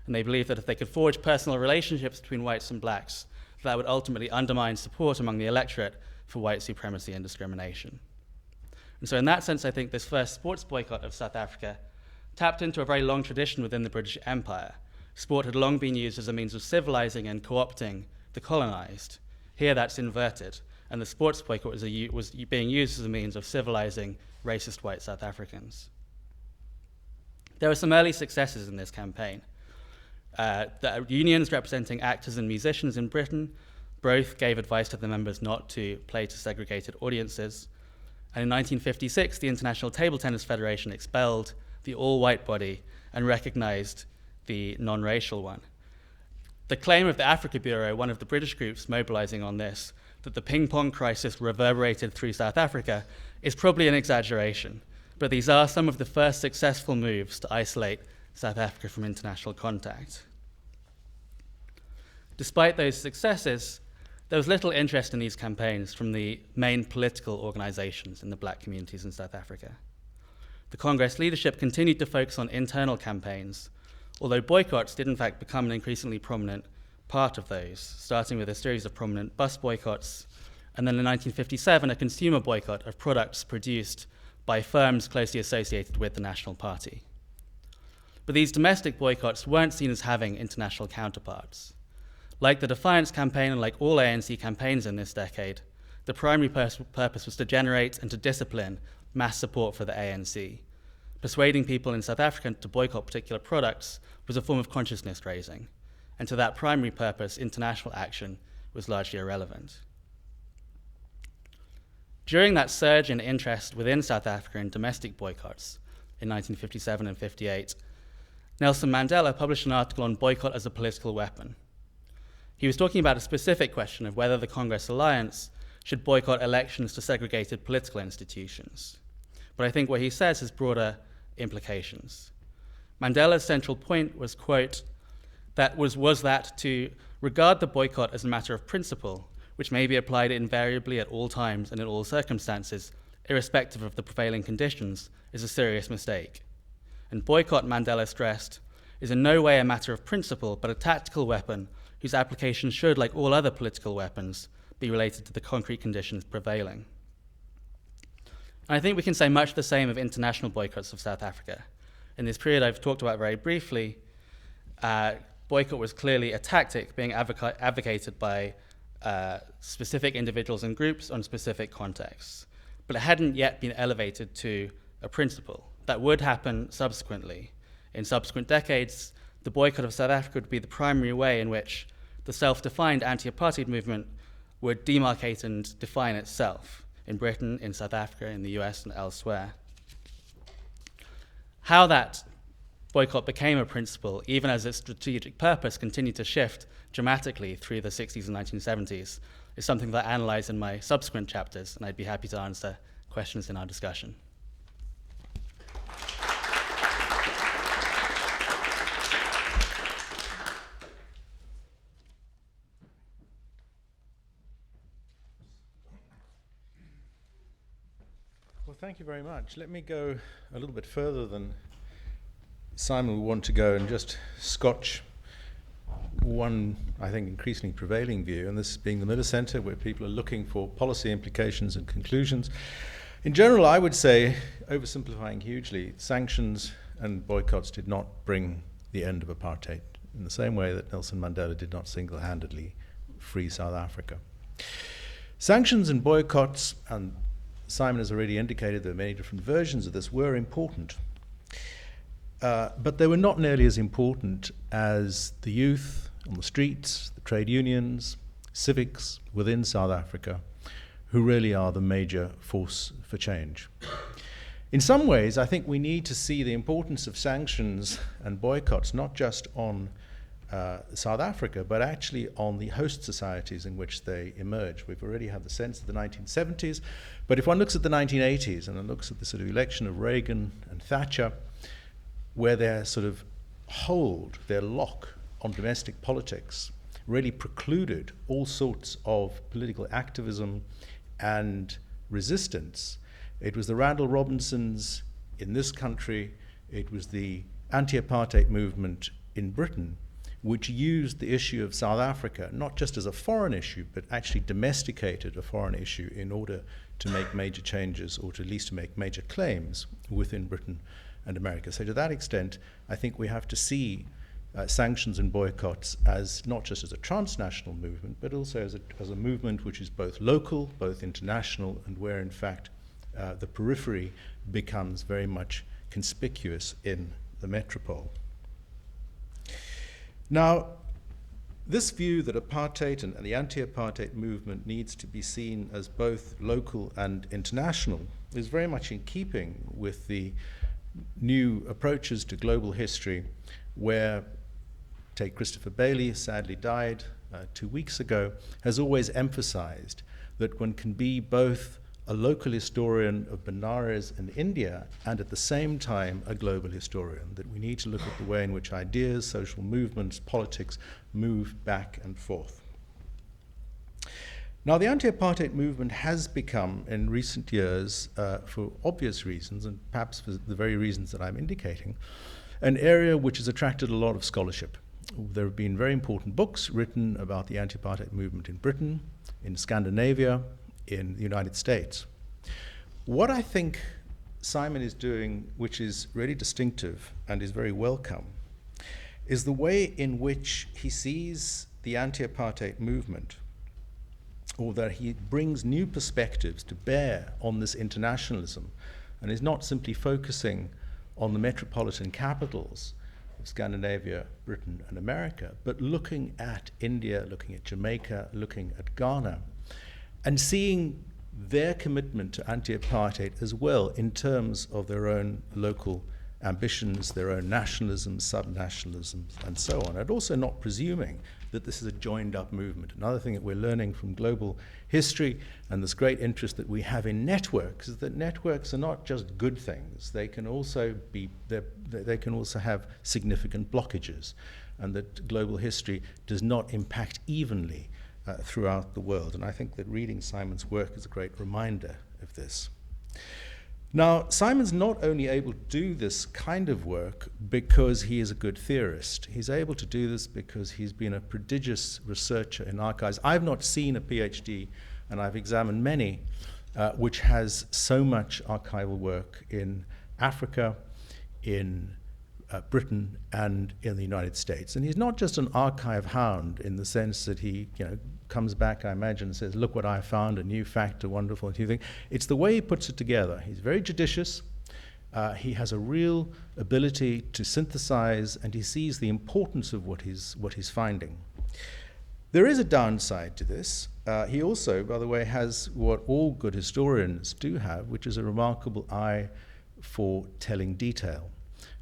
D: And they believed that if they could forge personal relationships between whites and blacks, that would ultimately undermine support among the electorate for white supremacy and discrimination. And so in that sense, I think this first sports boycott of South Africa tapped into a very long tradition within the British Empire. Sport had long been used as a means of civilizing and co-opting the colonized. Here that's inverted, and the sports boycott was being used as a means of civilizing racist white South Africans. There were some early successes in this campaign. The unions representing actors and musicians in Britain both gave advice to the members not to play to segregated audiences. And in 1956, the International Table Tennis Federation expelled the all-white body and recognized the non-racial one. The claim of the Africa Bureau, one of the British groups mobilizing on this, that the ping-pong crisis reverberated through South Africa, is probably an exaggeration. But these are some of the first successful moves to isolate South Africa from international contact. Despite those successes, there was little interest in these campaigns from the main political organizations in the black communities in South Africa. The Congress leadership continued to focus on internal campaigns, although boycotts did in fact become an increasingly prominent part of those, starting with a series of prominent bus boycotts, and then in 1957, a consumer boycott of products produced by firms closely associated with the National Party. But these domestic boycotts weren't seen as having international counterparts. Like the Defiance campaign and like all ANC campaigns in this decade, the primary purpose was to generate and to discipline mass support for the ANC. Persuading people in South Africa to boycott particular products was a form of consciousness raising, and to that primary purpose, international action was largely irrelevant. During that surge in interest within South Africa in domestic boycotts in 1957 and 58, Nelson Mandela published an article on boycott as a political weapon. He was talking about a specific question of whether the Congress Alliance should boycott elections to segregated political institutions. But I think what he says has broader implications. Mandela's central point was, quote, was that to regard the boycott as a matter of principle, which may be applied invariably at all times and in all circumstances, irrespective of the prevailing conditions, is a serious mistake. and boycott, Mandela stressed, is in no way a matter of principle, but a tactical weapon whose application should, like all other political weapons, be related to the concrete conditions prevailing. And I think we can say much the same of international boycotts of South Africa. In this period I've talked about very briefly, boycott was clearly a tactic being advocated by specific individuals and groups on specific contexts, but it hadn't yet been elevated to a principle. That would happen subsequently. In subsequent decades, the boycott of South Africa would be the primary way in which the self-defined anti-apartheid movement would demarcate and define itself in Britain, in South Africa, in the US, and elsewhere. How that boycott became a principle, even as its strategic purpose continued to shift dramatically through the 60s and 1970s, is something that I analyze in my subsequent chapters, and I'd be happy to answer questions in our discussion.
E: Well, thank you very much. Let me go a little bit further than Simon would want to go and just scotch one, I think, increasingly prevailing view, and this being the Miller Center, where people are looking for policy implications and conclusions. In general, I would say, oversimplifying hugely, sanctions and boycotts did not bring the end of apartheid in the same way that Nelson Mandela did not single-handedly free South Africa. Sanctions and boycotts, and Simon has already indicated there are many different versions of this, were important. But they were not nearly as important as the youth on the streets, the trade unions, civics within South Africa, who really are the major force for change. In some ways, I think we need to see the importance of sanctions and boycotts not just on South Africa, but actually on the host societies in which they emerge. We've already had the sense of the 1970s, but if one looks at the 1980s and one looks at the sort of election of Reagan and Thatcher, where their sort of hold, their lock on domestic politics really precluded all sorts of political activism and resistance. It was the Randall Robinsons in this country, it was the anti-apartheid movement in Britain, which used the issue of South Africa not just as a foreign issue, but actually domesticated a foreign issue in order to make major changes, or to at least to make major claims within Britain and America. So to that extent, I think we have to see sanctions and boycotts as not just as a transnational movement, but also as a movement which is both local, both international, and where in fact the periphery becomes very much conspicuous in the metropole. Now, this view that apartheid and the anti-apartheid movement needs to be seen as both local and international is very much in keeping with the new approaches to global history, where, take Christopher Bailey, sadly died 2 weeks ago, has always emphasized that one can be both a local historian of Benares in India and at the same time a global historian, that we need to look at the way in which ideas, social movements, politics move back and forth. Now, the anti-apartheid movement has become, in recent years, for obvious reasons, and perhaps for the very reasons that I'm indicating, an area which has attracted a lot of scholarship. There have been very important books written about the anti-apartheid movement in Britain, in Scandinavia, in the United States. What I think Simon is doing, which is really distinctive and is very welcome, is the way in which he sees the anti-apartheid movement, or that he brings new perspectives to bear on this internationalism, and is not simply focusing on the metropolitan capitals of Scandinavia, Britain, and America, but looking at India, looking at Jamaica, looking at Ghana, and seeing their commitment to anti-apartheid as well in terms of their own local ambitions, their own nationalisms, sub-nationalisms, and so on, and also not presuming that this is a joined-up movement. Another thing that we're learning from global history and this great interest that we have in networks is that networks are not just good things. They can also they can also have significant blockages, and that global history does not impact evenly throughout the world. And I think that reading Simon's work is a great reminder of this. Now, Simon's not only able to do this kind of work because he is a good theorist. He's able to do this because he's been a prodigious researcher in archives. I've not seen a PhD, and I've examined many, which has so much archival work in Africa, in Britain, and in the United States. And he's not just an archive hound in the sense that he, comes back, I imagine, and says, look what I found, a new fact, a wonderful new thing. It's the way he puts it together. He's very judicious. He has a real ability to synthesize, and he sees the importance of what he's finding. There is a downside to this. He also, by the way, has what all good historians do have, which is a remarkable eye for telling detail.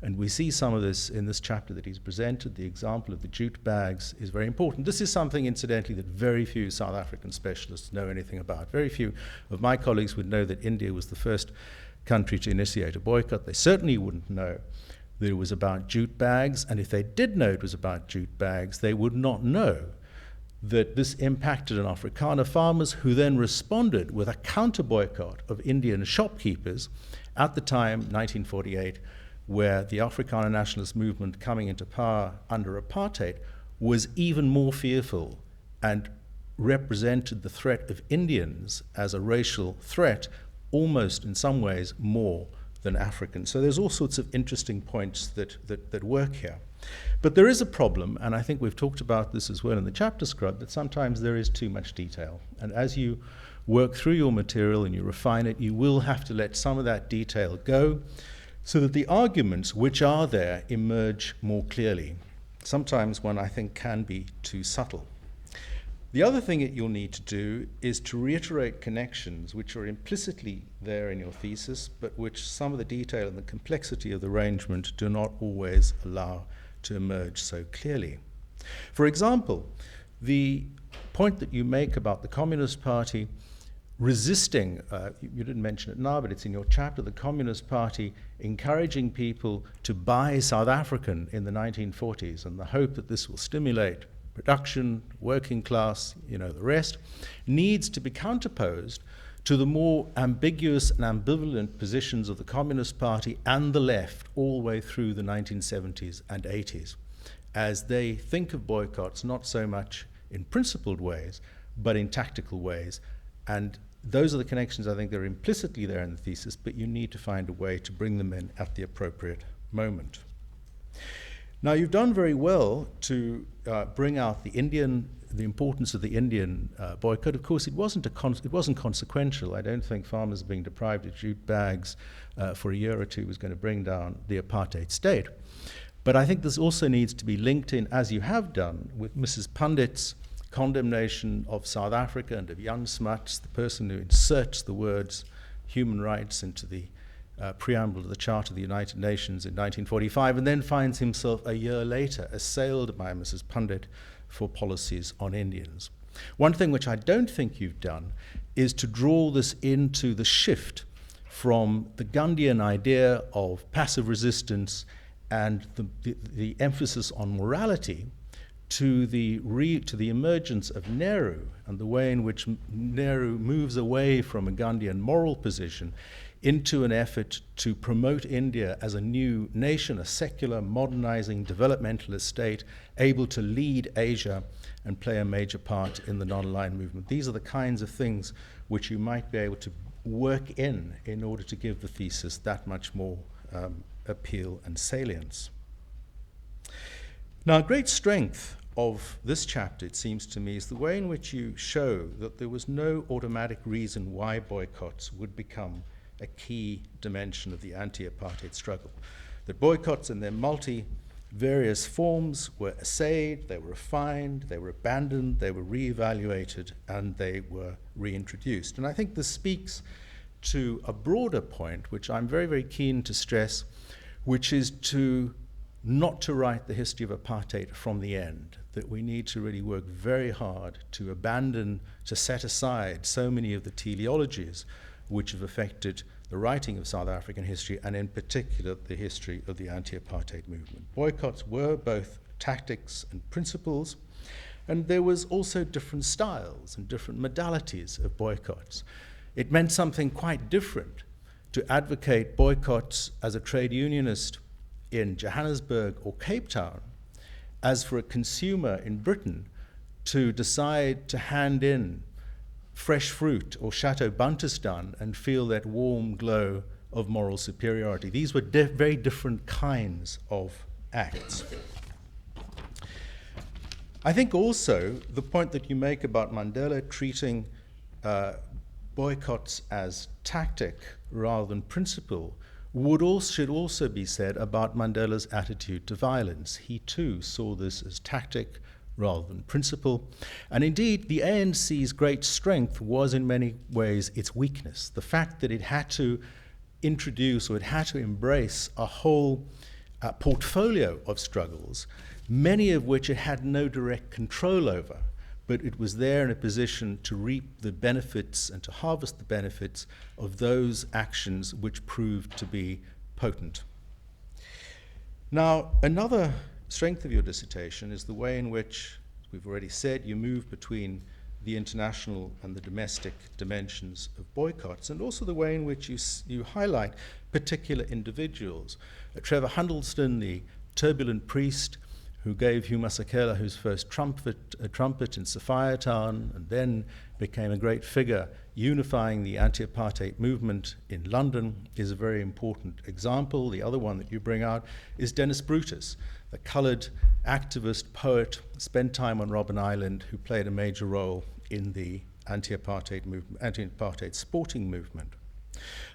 E: And we see some of this in this chapter that he's presented. The example of the jute bags is very important. This is something, incidentally, that very few South African specialists know anything about. Very few of my colleagues would know that India was the first country to initiate a boycott. They certainly wouldn't know that it was about jute bags. And if they did know it was about jute bags, they would not know that this impacted on Afrikaner farmers, who then responded with a counter-boycott of Indian shopkeepers at the time, 1948, where the Afrikaner nationalist movement coming into power under apartheid was even more fearful and represented the threat of Indians as a racial threat, almost in some ways more than Africans. So there's all sorts of interesting points that work here. But there is a problem, and I think we've talked about this as well in the chapter scrub, that sometimes there is too much detail. And as you work through your material and you refine it, you will have to let some of that detail go, so that the arguments which are there emerge more clearly. Sometimes one, I think, can be too subtle. The other thing that you'll need to do is to reiterate connections which are implicitly there in your thesis, but which some of the detail and the complexity of the arrangement do not always allow to emerge so clearly. For example, the point that you make about the Communist Party resisting, you didn't mention it now, but it's in your chapter, the Communist Party encouraging people to buy South African in the 1940s, and the hope that this will stimulate production, working class, the rest, needs to be counterposed to the more ambiguous and ambivalent positions of the Communist Party and the left all the way through the 1970s and 80s, as they think of boycotts not so much in principled ways, but in tactical ways. And those are the connections, I think, that are implicitly there in the thesis, but you need to find a way to bring them in at the appropriate moment. Now, you've done very well to bring out the importance of the Indian boycott. Of course, it wasn't consequential. I don't think farmers being deprived of jute bags for a year or two was going to bring down the apartheid state. But I think this also needs to be linked in, as you have done, with Mrs. Pandit's condemnation of South Africa and of Jan Smuts, the person who inserts the words human rights into the preamble to the Charter of the United Nations in 1945, and then finds himself a year later assailed by Mrs. Pandit for policies on Indians. One thing which I don't think you've done is to draw this into the shift from the Gandhian idea of passive resistance and the emphasis on morality to the emergence of Nehru and the way in which Nehru moves away from a Gandhian moral position into an effort to promote India as a new nation, a secular, modernizing, developmentalist state, able to lead Asia and play a major part in the non-aligned movement. These are the kinds of things which you might be able to work in order to give the thesis that much more appeal and salience. Now, a great strength of this chapter, it seems to me, is the way in which you show that there was no automatic reason why boycotts would become a key dimension of the anti-apartheid struggle. That boycotts in their various forms were essayed, they were refined, they were abandoned, they were reevaluated, and they were reintroduced. And I think this speaks to a broader point, which I'm very, very keen to stress, which is not to write the history of apartheid from the end, that we need to really work very hard to abandon, to set aside so many of the teleologies which have affected the writing of South African history, and in particular the history of the anti-apartheid movement. Boycotts were both tactics and principles, and there was also different styles and different modalities of boycotts. It meant something quite different to advocate boycotts as a trade unionist in Johannesburg or Cape Town as for a consumer in Britain to decide to hand in fresh fruit or Chateau Bantustan and feel that warm glow of moral superiority. These were very different kinds of acts. I think also the point that you make about Mandela treating boycotts as tactic rather than principle should also be said about Mandela's attitude to violence. He too saw this as tactic rather than principle. And indeed, the ANC's great strength was in many ways its weakness. The fact that it had to introduce or it had to embrace a whole portfolio of struggles, many of which it had no direct control over, but it was there in a position to reap the benefits and to harvest the benefits of those actions which proved to be potent. Now, another strength of your dissertation is the way in which, as we've already said, you move between the international and the domestic dimensions of boycotts, and also the way in which you highlight particular individuals. Trevor Huddleston, the turbulent priest who gave Hugh Masekela his first trumpet in Sophiatown, and then became a great figure unifying the anti-apartheid movement in London, is a very important example. The other one that you bring out is Dennis Brutus, the coloured activist, poet, spent time on Robben Island, who played a major role in the anti-apartheid movement, anti-apartheid sporting movement.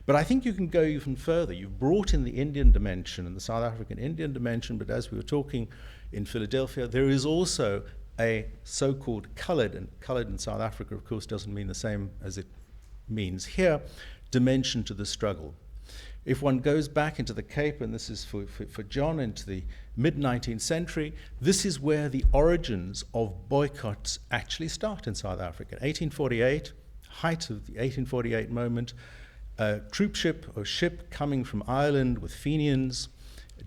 E: But I think you can go even further. You've brought in the Indian dimension and the South African Indian dimension, but as we were talking in Philadelphia, there is also a so-called coloured, and coloured in South Africa, of course, doesn't mean the same as it means here, dimension to the struggle. If one goes back into the Cape, and this is for John, into the mid-19th century, this is where the origins of boycotts actually start in South Africa. 1848, height of the 1848 moment, a troop ship or ship coming from Ireland with Fenians,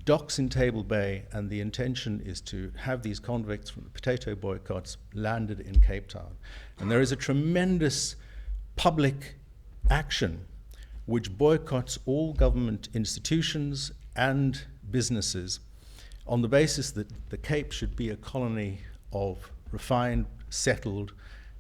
E: docks in Table Bay, and the intention is to have these convicts from the potato boycotts landed in Cape Town. And there is a tremendous public action which boycotts all government institutions and businesses on the basis that the Cape should be a colony of refined, settled,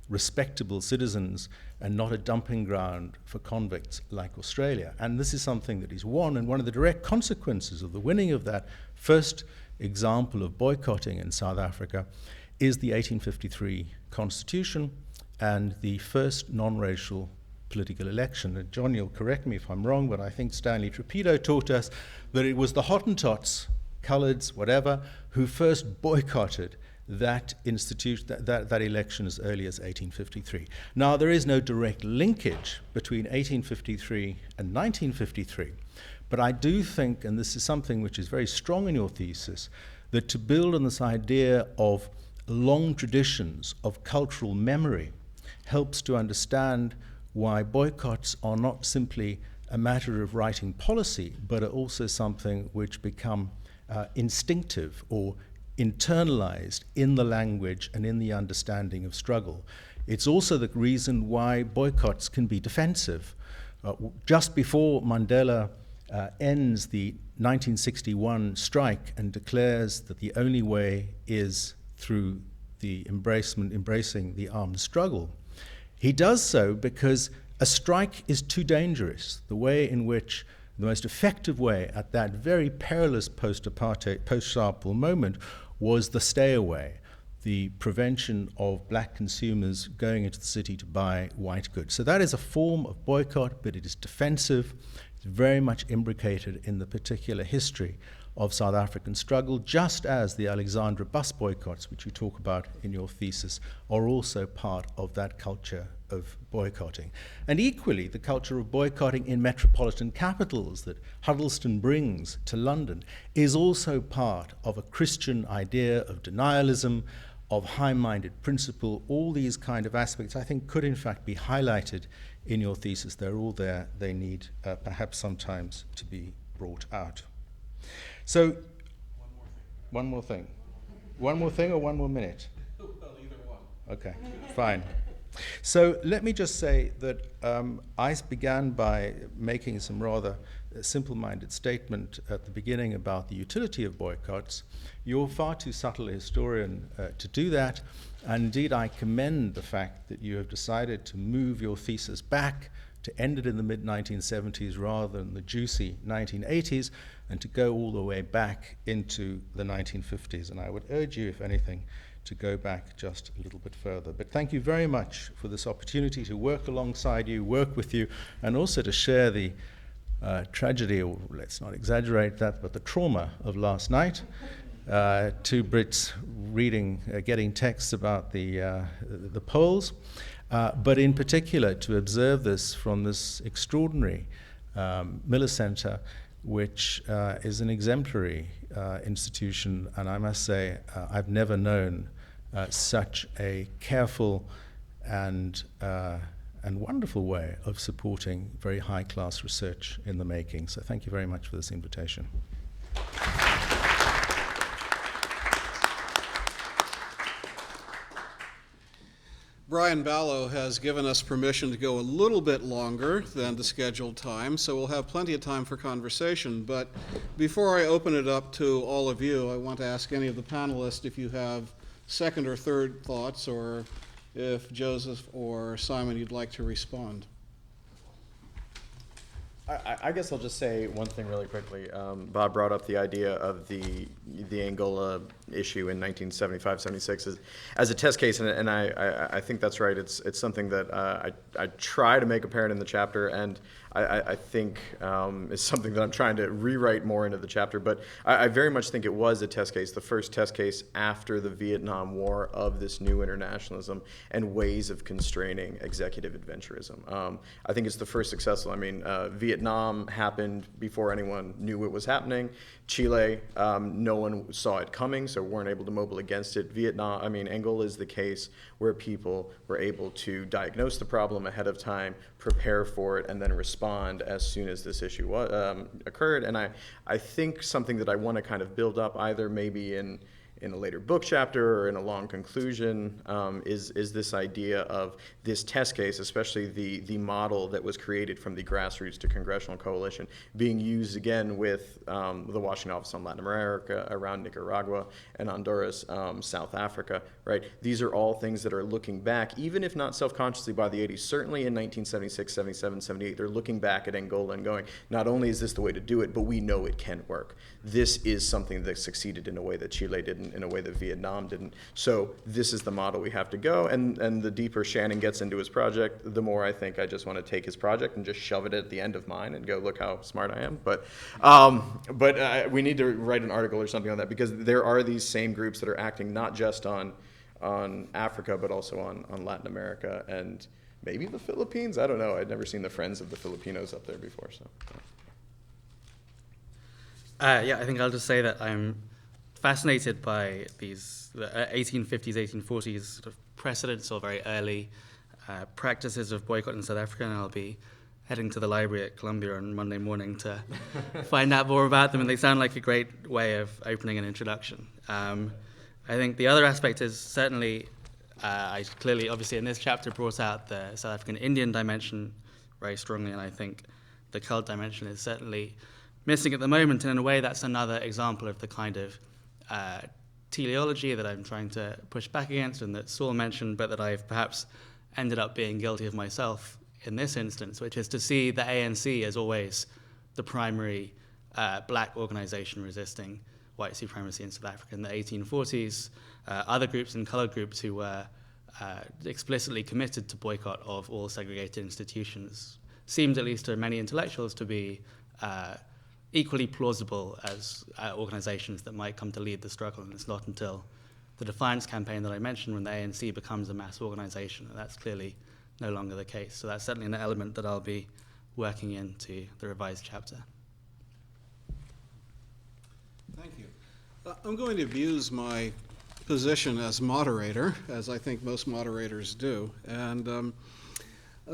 E: respectable citizens and not a dumping ground for convicts like Australia. And this is something that is won, and one of the direct consequences of the winning of that first example of boycotting in South Africa is the 1853 Constitution and the first non-racial political election. And John, you'll correct me if I'm wrong, but I think Stanley Trapido taught us that it was the Hottentots, coloureds, whatever, who first boycotted that that election as early as 1853. Now, there is no direct linkage between 1853 and 1953, but I do think, and this is something which is very strong in your thesis, that to build on this idea of long traditions of cultural memory helps to understand why boycotts are not simply a matter of writing policy, but are also something which become instinctive or internalized in the language and in the understanding of struggle. It's also the reason why boycotts can be defensive. Just before Mandela ends the 1961 strike and declares that the only way is through the embracing the armed struggle, he does so because a strike is too dangerous. The way in which, the most effective way at that very perilous post-apartheid, post-Sharpeville moment was the stay away, the prevention of black consumers going into the city to buy white goods. So that is a form of boycott, but it is defensive. It's very much imbricated in the particular history of South African struggle, just as the Alexandra bus boycotts, which you talk about in your thesis, are also part of that culture of boycotting. And equally, the culture of boycotting in metropolitan capitals that Huddleston brings to London is also part of a Christian idea of denialism, of high-minded principle. All these kind of aspects, I think, could in fact be highlighted in your thesis. They're all there. They need perhaps sometimes to be brought out. So, one more thing. One more thing or one more minute?
A: Well, either one.
E: Okay, fine. So let me just say that I began by making some rather simple-minded statement at the beginning about the utility of boycotts. You're far too subtle a historian to do that, and indeed I commend the fact that you have decided to move your thesis back, to end it in the mid-1970s rather than the juicy 1980s, and to go all the way back into the 1950s. And I would urge you, if anything, to go back just a little bit further. But thank you very much for this opportunity to work alongside you, work with you, and also to share the tragedy, or let's not exaggerate that, but the trauma of last night. Two Brits reading, getting texts about the polls, but in particular to observe this from this extraordinary Miller Center, which is an exemplary institution, and I must say I've never known such a careful and wonderful way of supporting very high-class research in the making. So thank you very much for this invitation.
A: Brian Ballow has given us permission to go a little bit longer than the scheduled time, so we'll have plenty of time for conversation. But before I open it up to all of you, I want to ask any of the panelists if you have second or third thoughts, or if Joseph or Simon, you'd like to respond.
B: I guess I'll just say one thing really quickly. Bob brought up the idea of the Angola issue in 1975-76 as a test case, and I think that's right. It's something that I try to make apparent in the chapter, and I think is something that I'm trying to rewrite more into the chapter. But I very much think it was a test case, the first test case after the Vietnam War of this new internationalism and ways of constraining executive adventurism. I think it's the first successful. I mean, Vietnam happened before anyone knew it was happening. Chile, no one saw it coming, so weren't able to mobilize against it. Angola is the case where people were able to diagnose the problem ahead of time, prepare for it, and then respond as soon as this issue occurred. And I think something that I want to kind of build up, either maybe in a later book chapter or in a long conclusion, is this idea of this test case, especially the model that was created from the grassroots to congressional coalition, being used again with the Washington Office on Latin America, around Nicaragua and Honduras, South Africa, right? These are all things that are looking back, even if not self-consciously by the 80s, certainly in 1976, 77, 78, they're looking back at Angola and going, not only is this the way to do it, but we know it can work. This is something that succeeded in a way that Chile didn't, in a way that Vietnam didn't. So this is the model we have to go. And the deeper Shannon gets into his project, the more I think I just want to take his project and just shove it at the end of mine and go, look how smart I am. But we need to write an article or something on that, because there are these same groups that are acting not just on Africa, but also on Latin America and maybe the Philippines. I don't know. I'd never seen the Friends of the Filipinos up there before. So.
D: Yeah, I think I'll just say that I'm fascinated by these 1850s, 1840s sort of precedents or very early practices of boycott in South Africa, and I'll be heading to the library at Columbia on Monday morning to find out more about them, and they sound like a great way of opening an introduction. I think the other aspect is certainly, I clearly, obviously in this chapter, brought out the South African Indian dimension very strongly, and I think the cult dimension is certainly missing at the moment, and in a way that's another example of the kind of teleology that I'm trying to push back against and that Saul mentioned, but that I've perhaps ended up being guilty of myself in this instance, which is to see the ANC as always the primary black organization resisting white supremacy in South Africa in the 1840s. Other groups and colored groups who were explicitly committed to boycott of all segregated institutions seemed, at least to many intellectuals, to be equally plausible as organizations that might come to lead the struggle. And it's not until the Defiance campaign that I mentioned when the ANC becomes a mass organization, and that's clearly no longer the case. So that's certainly an element that I'll be working into the revised chapter.
A: Thank you. I'm going to abuse my position as moderator, as I think most moderators do. And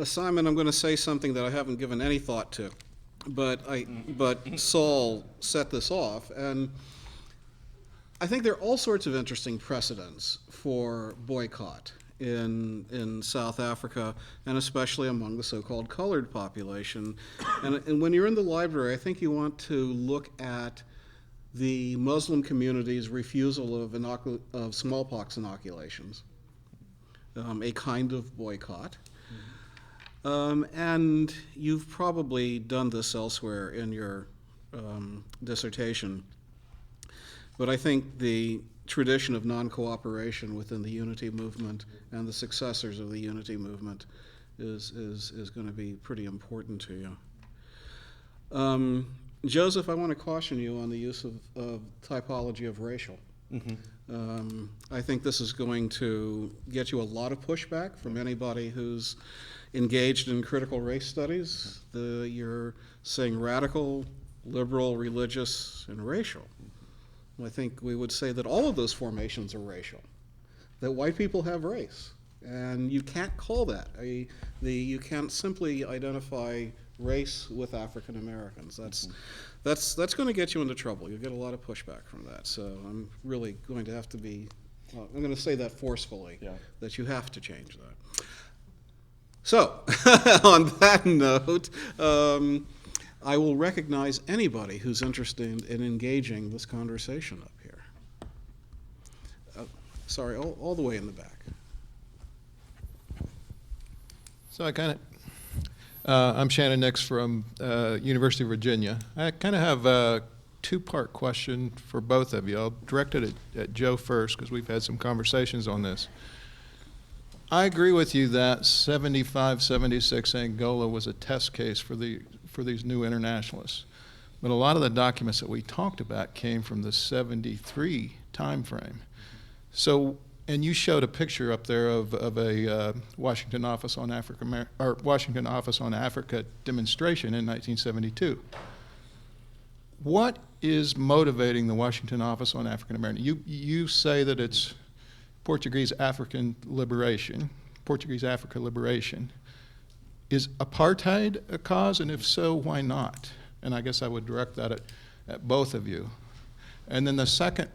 A: Simon, I'm going to say something that I haven't given any thought to. But Saul set this off, and I think there are all sorts of interesting precedents for boycott in South Africa, and especially among the so-called colored population. And when you're in the library, I think you want to look at the Muslim community's refusal of smallpox inoculations, a kind of boycott. And you've probably done this elsewhere in your dissertation. But I think the tradition of non-cooperation within the unity movement and the successors of the unity movement is going to be pretty important to you. Joseph, I want to caution you on the use of typology of racial. I think this is going to get you a lot of pushback from anybody who's engaged in critical race studies. You're saying radical, liberal, religious, and racial. I think we would say that all of those formations are racial, that white people have race, and you can't call that. You can't simply identify race with African Americans. That's going to get you into trouble. You'll get a lot of pushback from that. So I'm really going to have to be, I'm going to say that forcefully, that you have to change that. So on that note, I will recognize anybody who's interested in engaging this conversation up here. Sorry, all the way in the back.
F: So I'm Shannon Nix from University of Virginia. I kind of have a two-part question for both of you. I'll direct it at Joe first because we've had some conversations on this. I agree with you that 75, 76 Angola was a test case for these new internationalists. But a lot of the documents that we talked about came from the 73 time frame. So, and you showed a picture up there of a Washington Office on Africa demonstration in 1972. What is motivating the Washington Office on African American? You say that it's Portuguese Africa liberation. Is apartheid a cause, and if so, why not? And I guess I would direct that at both of you. And then the second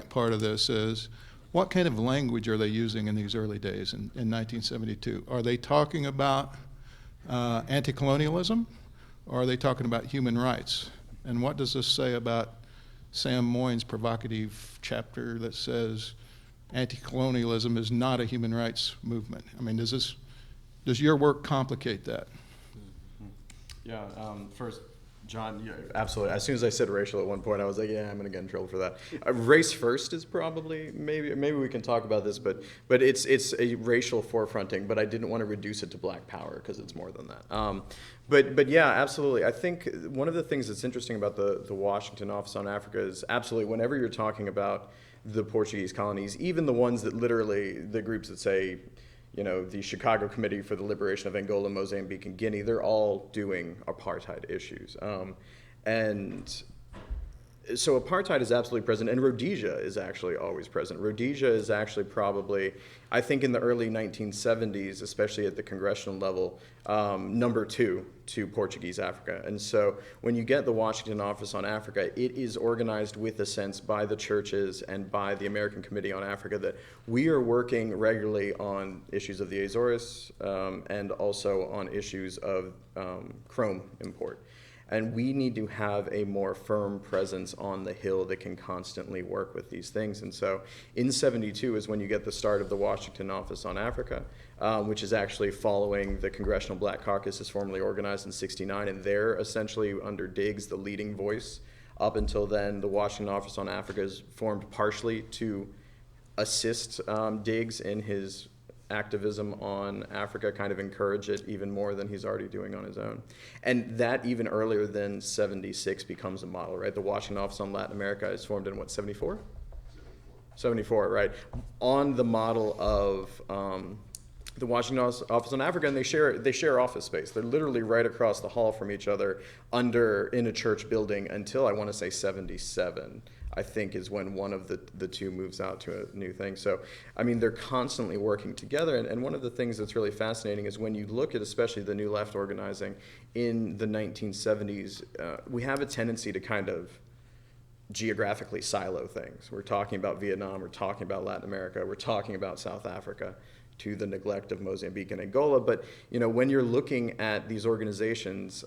F: part of this is, what kind of language are they using in these early days in 1972? Are they talking about anti-colonialism, or are they talking about human rights? And what does this say about Sam Moyne's provocative chapter that says anti-colonialism is not a human rights movement? I mean, does your work complicate that?
B: Yeah, first, John, yeah, absolutely. As soon as I said racial at one point, I was like, yeah, I'm going to get in trouble for that. Race first is probably, maybe we can talk about this, but it's a racial forefronting, but I didn't want to reduce it to black power because it's more than that. But yeah, absolutely. I think one of the things that's interesting about the Washington Office on Africa is absolutely whenever you're talking about the Portuguese colonies, even the ones that literally, the groups that say, you know, the Chicago Committee for the Liberation of Angola, Mozambique, and Guinea, they're all doing apartheid issues. And so apartheid is absolutely present, and Rhodesia is actually always present. Rhodesia is actually probably, I think in the early 1970s, especially at the congressional level, number 2 to Portuguese Africa. And so when you get the Washington Office on Africa, it is organized with a sense by the churches and by the American Committee on Africa that we are working regularly on issues of the Azores and also on issues of chrome import. And we need to have a more firm presence on the Hill that can constantly work with these things. And so in 72 is when you get the start of the Washington Office on Africa, which is actually following the Congressional Black Caucus is formally organized in 69. And they're essentially under Diggs, the leading voice. Up until then, the Washington Office on Africa is formed partially to assist Diggs in his activism on Africa, kind of encourage it even more than he's already doing on his own. And that even earlier than 76 becomes a model, right? The Washington Office on Latin America is formed in what, 74? 74, right? On the model of the Washington Office on Africa, and they share office space. They're literally right across the hall from each other in a church building until I want to say 77. I think is when one of the two moves out to a new thing. So, I mean, they're constantly working together. And one of the things that's really fascinating is when you look at especially the New Left organizing in the 1970s, we have a tendency to kind of geographically silo things. We're talking about Vietnam, we're talking about Latin America, we're talking about South Africa, to the neglect of Mozambique and Angola. But when you're looking at these organizations,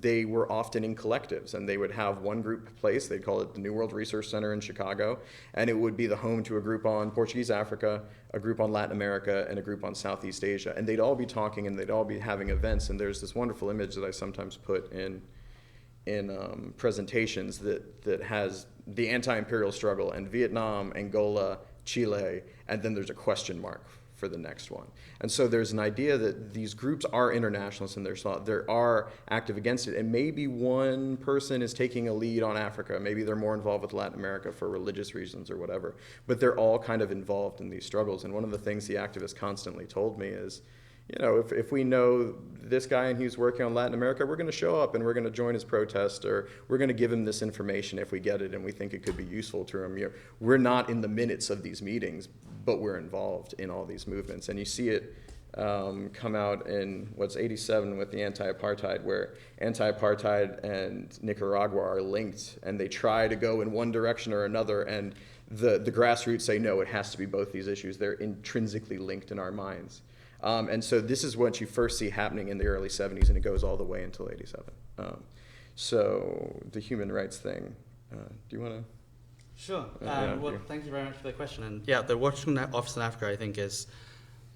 B: they were often in collectives, and they would have one group place. They'd call it the New World Research Center in Chicago, and it would be the home to a group on Portuguese Africa, a group on Latin America, and a group on Southeast Asia. And they'd all be talking, and they'd all be having events. And there's this wonderful image that I sometimes put in presentations that has the anti-imperial struggle and Vietnam, Angola, Chile, and then there's a question mark for the next one. And so there's an idea that these groups are internationalists in their thought. They are active against it. And maybe one person is taking a lead on Africa. Maybe they're more involved with Latin America for religious reasons or whatever. But they're all kind of involved in these struggles. And one of the things the activists constantly told me is, if we know this guy and he's working on Latin America, we're going to show up and we're going to join his protest, or we're going to give him this information if we get it and we think it could be useful to him. We're not in the minutes of these meetings, but we're involved in all these movements. And you see it come out in 87 with the anti-apartheid, where anti-apartheid and Nicaragua are linked, and they try to go in one direction or another, and the grassroots say, no, it has to be both these issues. They're intrinsically linked in our minds. And so this is what you first see happening in the early 70s, and it goes all the way until 87. So the human rights thing, do you want to?
D: Sure.
B: Yeah,
D: well,
B: you.
D: thank you very much for the question. And yeah, the Washington Office in Africa, I think, is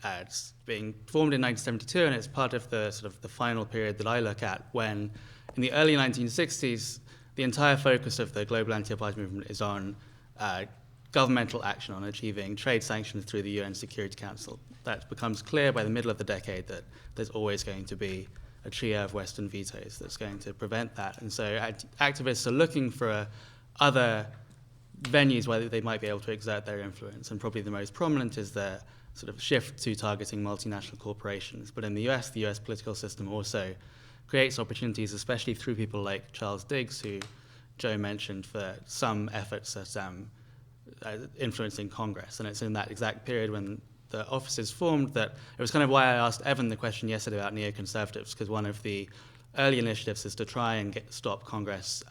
D: it's being formed in 1972, and it's part of the sort of the final period that I look at, when in the early 1960s, the entire focus of the global anti-apartheid movement is on governmental action on achieving trade sanctions through the UN Security Council. That becomes clear by the middle of the decade that there's always going to be a trio of Western vetoes that's going to prevent that. And so activists are looking for other venues where they might be able to exert their influence, and probably the most prominent is the sort of shift to targeting multinational corporations. But in the US political system also creates opportunities, especially through people like Charles Diggs, who Joe mentioned, for some efforts at influencing Congress. And it's in that exact period when the office is formed that it was kind of why I asked Evan the question yesterday about neoconservatives, because one of the early initiatives is to try and stop Congress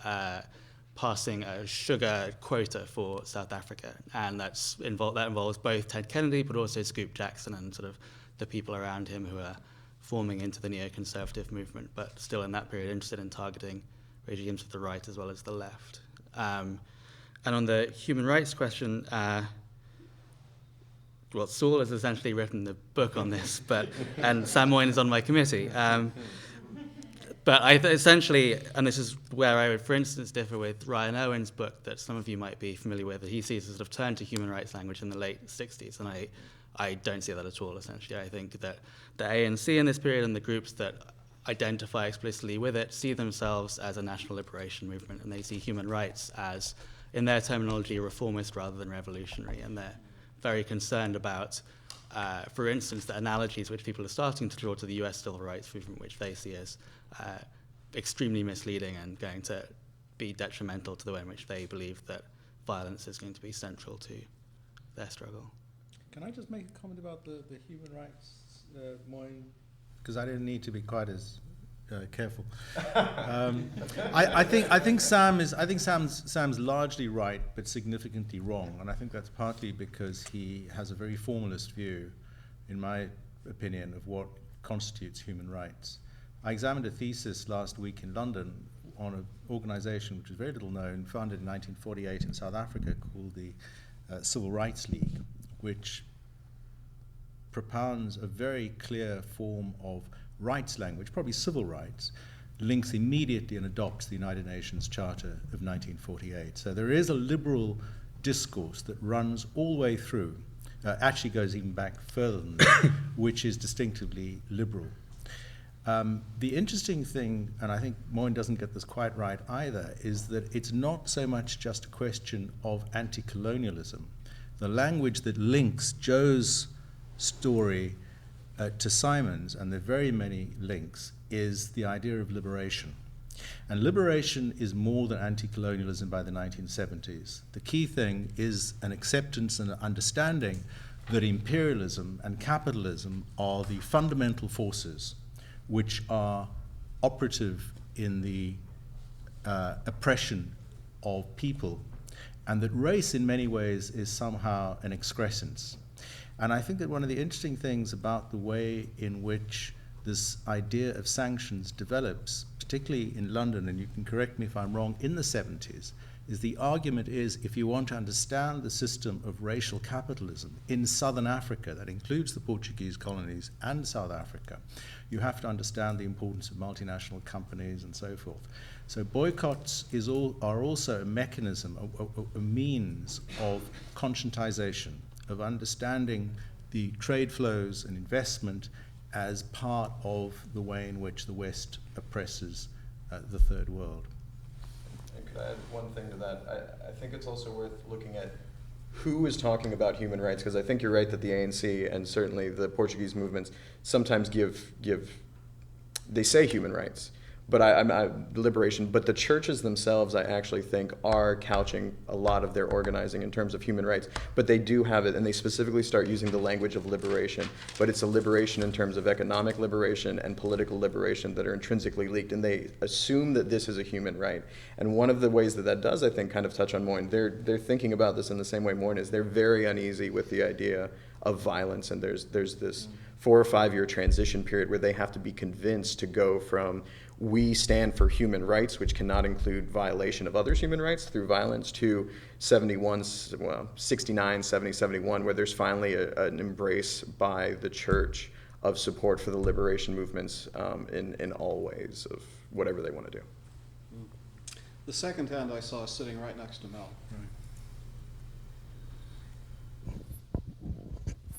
D: passing a sugar quota for South Africa, and that involves both Ted Kennedy but also Scoop Jackson and sort of the people around him who are forming into the neoconservative movement, but still in that period interested in targeting regimes of the right as well as the left. And on the human rights question, well, Saul has essentially written the book on this, and Sam Moyne is on my committee. But I essentially, and this is where I would, for instance, differ with Ryan Owen's book that some of you might be familiar with, that he sees a sort of turn to human rights language in the late 60s, and I don't see that at all, essentially. I think that the ANC in this period and the groups that identify explicitly with it see themselves as a national liberation movement, and they see human rights as, in their terminology, reformist rather than revolutionary, and they're very concerned about, for instance, the analogies which people are starting to draw to the US civil rights movement, which they see as extremely misleading and going to be detrimental to the way in which they believe that violence is going to be central to their struggle.
E: Can I just make a comment about the human rights, Moyne? Because I didn't need to be quite as careful. I think Sam's largely right, but significantly wrong, and I think that's partly because he has a very formalist view, in my opinion, of what constitutes human rights. I examined a thesis last week in London on an organization which is very little known, founded in 1948 in South Africa, called the Civil Rights League, which propounds a very clear form of rights language, probably civil rights, links immediately and adopts the United Nations Charter of 1948. So there is a liberal discourse that runs all the way through, actually goes even back further than that, which is distinctively liberal. The interesting thing, and I think Moyne doesn't get this quite right either, is that it's not so much just a question of anti-colonialism. The language that links Joe's story to Simon's, and there are very many links, is the idea of liberation. And liberation is more than anti-colonialism by the 1970s. The key thing is an acceptance and an understanding that imperialism and capitalism are the fundamental forces which are operative in the oppression of people, and that race in many ways is somehow an excrescence. And I think that one of the interesting things about the way in which this idea of sanctions develops, particularly in London, and you can correct me if I'm wrong, in the 70s, is the argument is if you want to understand the system of racial capitalism in southern Africa, that includes the Portuguese colonies and South Africa, you have to understand the importance of multinational companies and so forth. So boycotts are also a mechanism, a means of conscientization, of understanding the trade flows and investment as part of the way in which the West oppresses the third world.
B: And could I add one thing to that? I think it's also worth looking at who is talking about human rights, because I think you're right that the ANC and certainly the Portuguese movements sometimes they say human rights, but liberation. But the churches themselves, I actually think, are couching a lot of their organizing in terms of human rights. But they do have it, and they specifically start using the language of liberation. But it's a liberation in terms of economic liberation and political liberation that are intrinsically linked, and they assume that this is a human right. And one of the ways that does, I think, kind of touch on Moyne. They're thinking about this in the same way Moyne is. They're very uneasy with the idea of violence, and there's this 4 or 5 year transition period where they have to be convinced to go from we stand for human rights, which cannot include violation of others' human rights through violence, to 69, 70, 71, where there's finally an embrace by the church of support for the liberation movements in all ways of whatever they want to do.
A: The second hand I saw is sitting right next to Mel.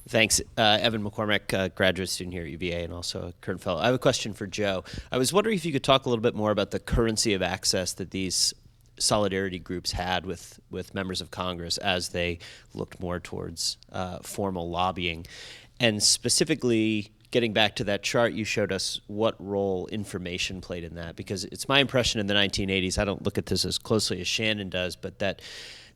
G: Thanks. Evan McCormick, graduate student here at UVA and also a current fellow. I have a question for Joe. I was wondering if you could talk a little bit more about the currency of access that these solidarity groups had with members of Congress as they looked more towards formal lobbying. And specifically, getting back to that chart you showed us, what role information played in that? Because it's my impression in the 1980s, I don't look at this as closely as Shannon does, but that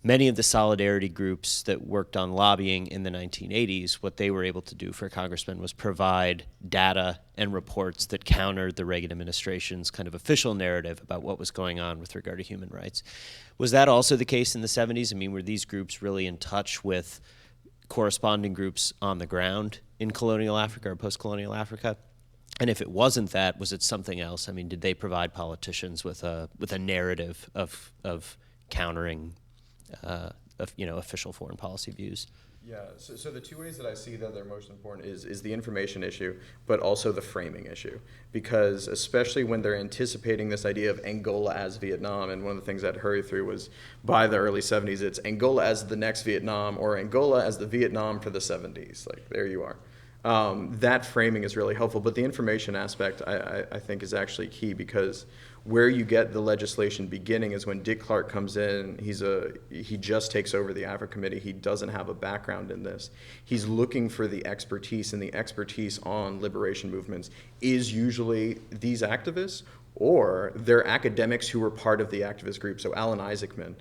G: many of the solidarity groups that worked on lobbying in the 1980s, what they were able to do for congressmen was provide data and reports that countered the Reagan administration's kind of official narrative about what was going on with regard to human rights. Was that also the case in the 70s? I mean, were these groups really in touch with corresponding groups on the ground in colonial Africa or post-colonial Africa? And if it wasn't that, was it something else? I mean, did they provide politicians with a narrative of countering official foreign policy views?
B: Yeah, so the two ways that I see that they're most important is the information issue, but also the framing issue. Because especially when they're anticipating this idea of Angola as Vietnam, and one of the things that hurried through was by the early 70s, it's Angola as the next Vietnam, or Angola as the Vietnam for the 70s. Like, there you are. That framing is really helpful, but the information aspect I think is actually key, because where you get the legislation beginning is when Dick Clark comes in. He just takes over the Africa Committee. He doesn't have a background in this. He's looking for the expertise, and the expertise on liberation movements is usually these activists, or they're academics who were part of the activist group. So Alan Isaacman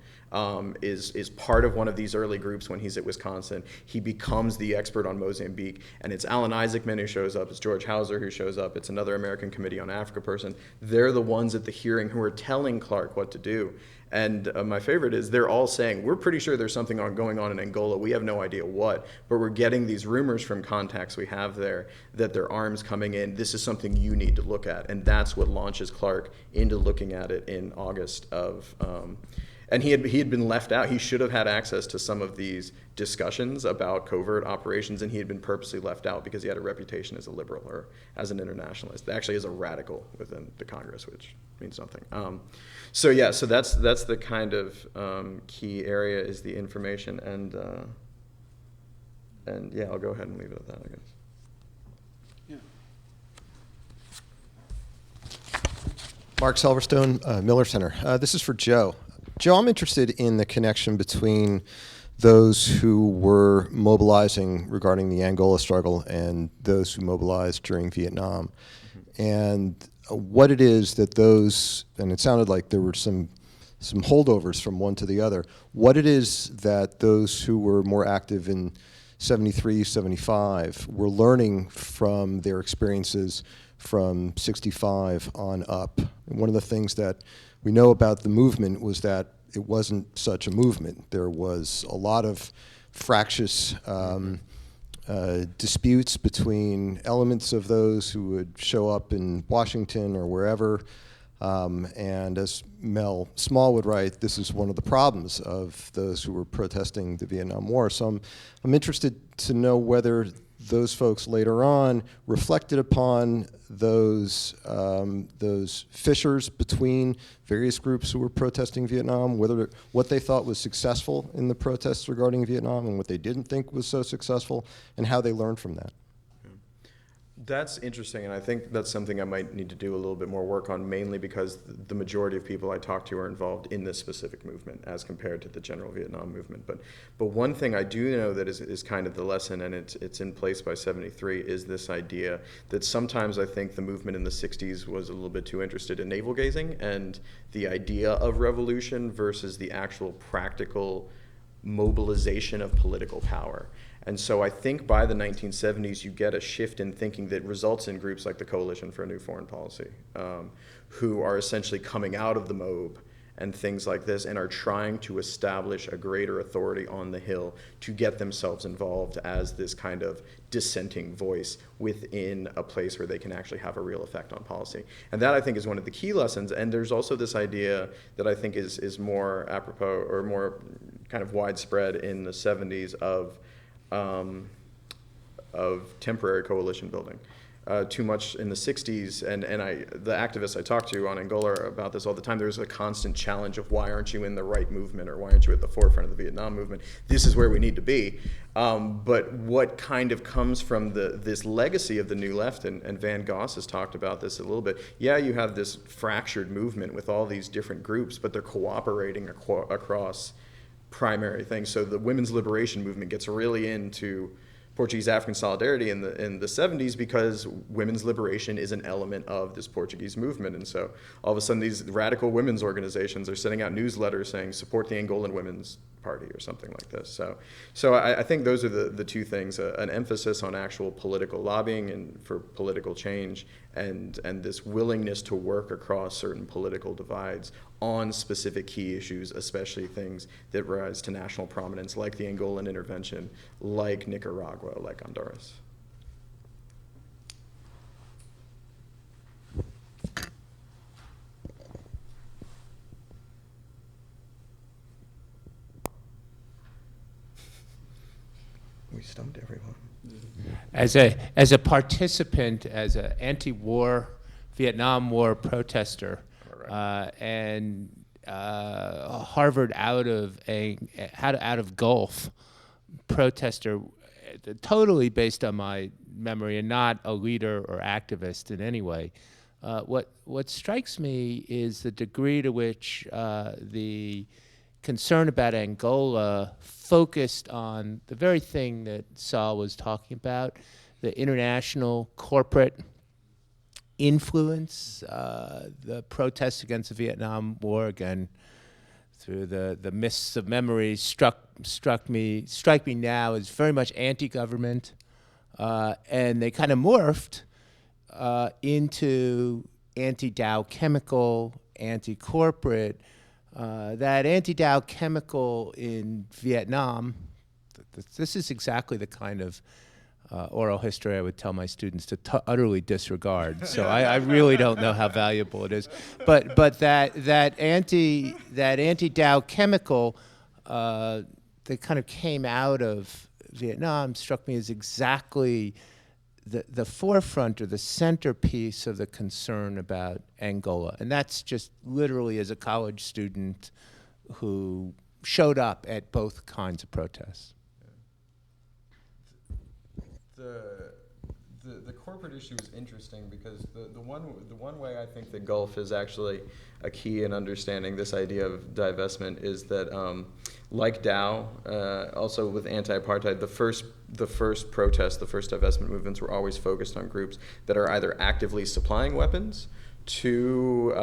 B: is part of one of these early groups when he's at Wisconsin. He becomes the expert on Mozambique, and it's Alan Isaacman who shows up, it's George Hauser who shows up, it's another American Committee on Africa person. They're the ones at the hearing who are telling Clark what to do. And my favorite is they're all saying, we're pretty sure there's something going on in Angola. We have no idea what, but we're getting these rumors from contacts we have there that there are arms coming in. This is something you need to look at. And that's what launches Clark into looking at it in August of, and he had been left out. He should have had access to some of these discussions about covert operations, and he had been purposely left out because he had a reputation as a liberal or as an internationalist, actually as a radical within the Congress, which means nothing. So that's the kind of key area is the information, and yeah, I'll go ahead and leave it at that, I guess.
H: Mark Silverstone, Miller Center. This is for Joe. Joe, I'm interested in the connection between those who were mobilizing regarding the Angola struggle and those who mobilized during Vietnam. And what it is that those, and it sounded like there were some holdovers from one to the other, what it is that those who were more active in 73, 75 were learning from their experiences from 65 on up. And one of the things that we know about the movement was that it wasn't such a movement. There was a lot of fractious disputes between elements of those who would show up in Washington or wherever. And as Mel Small would write, this is one of the problems of those who were protesting the Vietnam War. So I'm interested to know whether those folks later on reflected upon those fissures between various groups who were protesting Vietnam, whether what they thought was successful in the protests regarding Vietnam and what they didn't think was so successful, and how they learned from that.
B: That's interesting, and I think that's something I might need to do a little bit more work on, mainly because the majority of people I talk to are involved in this specific movement as compared to the general Vietnam movement. But one thing I do know that is kind of the lesson, and it's in place by 73, is this idea that sometimes I think the movement in the 60s was a little bit too interested in navel gazing and the idea of revolution versus the actual practical mobilization of political power. And so I think by the 1970s, you get a shift in thinking that results in groups like the Coalition for a New Foreign Policy, who are essentially coming out of the MOB and things like this and are trying to establish a greater authority on the Hill to get themselves involved as this kind of dissenting voice within a place where they can actually have a real effect on policy. And that, I think, is one of the key lessons. And there's also this idea that I think is more apropos or more kind of widespread in the 70s of temporary coalition building. Too much in the 60s, and the activists I talk to on Angola about this all the time, there's a constant challenge of why aren't you in the right movement, or why aren't you at the forefront of the Vietnam movement? This is where we need to be. But what kind of comes from this legacy of the New Left, and Van Goss has talked about this a little bit. Yeah, you have this fractured movement with all these different groups, but they're cooperating across primary things. So the women's liberation movement gets really into Portuguese African solidarity in the 70s because women's liberation is an element of this Portuguese movement. And so all of a sudden these radical women's organizations are sending out newsletters saying support the Angolan Women's Party or something like this. So I think those are the two things, an emphasis on actual political lobbying and for political change, and this willingness to work across certain political divides on specific key issues, especially things that rise to national prominence, like the Angolan intervention, like Nicaragua, like Honduras. We stumped everyone.
I: As a participant, as an anti-war Vietnam War protester, and Harvard out of Gulf protester, totally based on my memory and not a leader or activist in any way. What strikes me is the degree to which the concern about Angola focused on the very thing that Saul was talking about, the international corporate influence, the protests against the Vietnam War, again, through the mists of memory, strike me now as very much anti-government, and they kind of morphed into anti-Dow Chemical, anti-corporate. That anti-Dow Chemical in Vietnam, this is exactly the kind of oral history I would tell my students to utterly disregard. So I really don't know how valuable it is. But that anti-Dow Chemical that kind of came out of Vietnam struck me as exactly the forefront or the centerpiece of the concern about Angola. And that's just literally as a college student who showed up at both kinds of protests.
B: The corporate issue is interesting because the one way I think the Gulf is actually a key in understanding this idea of divestment is that, like Dow, also with anti-apartheid, the first protests, the first divestment movements were always focused on groups that are either actively supplying weapons to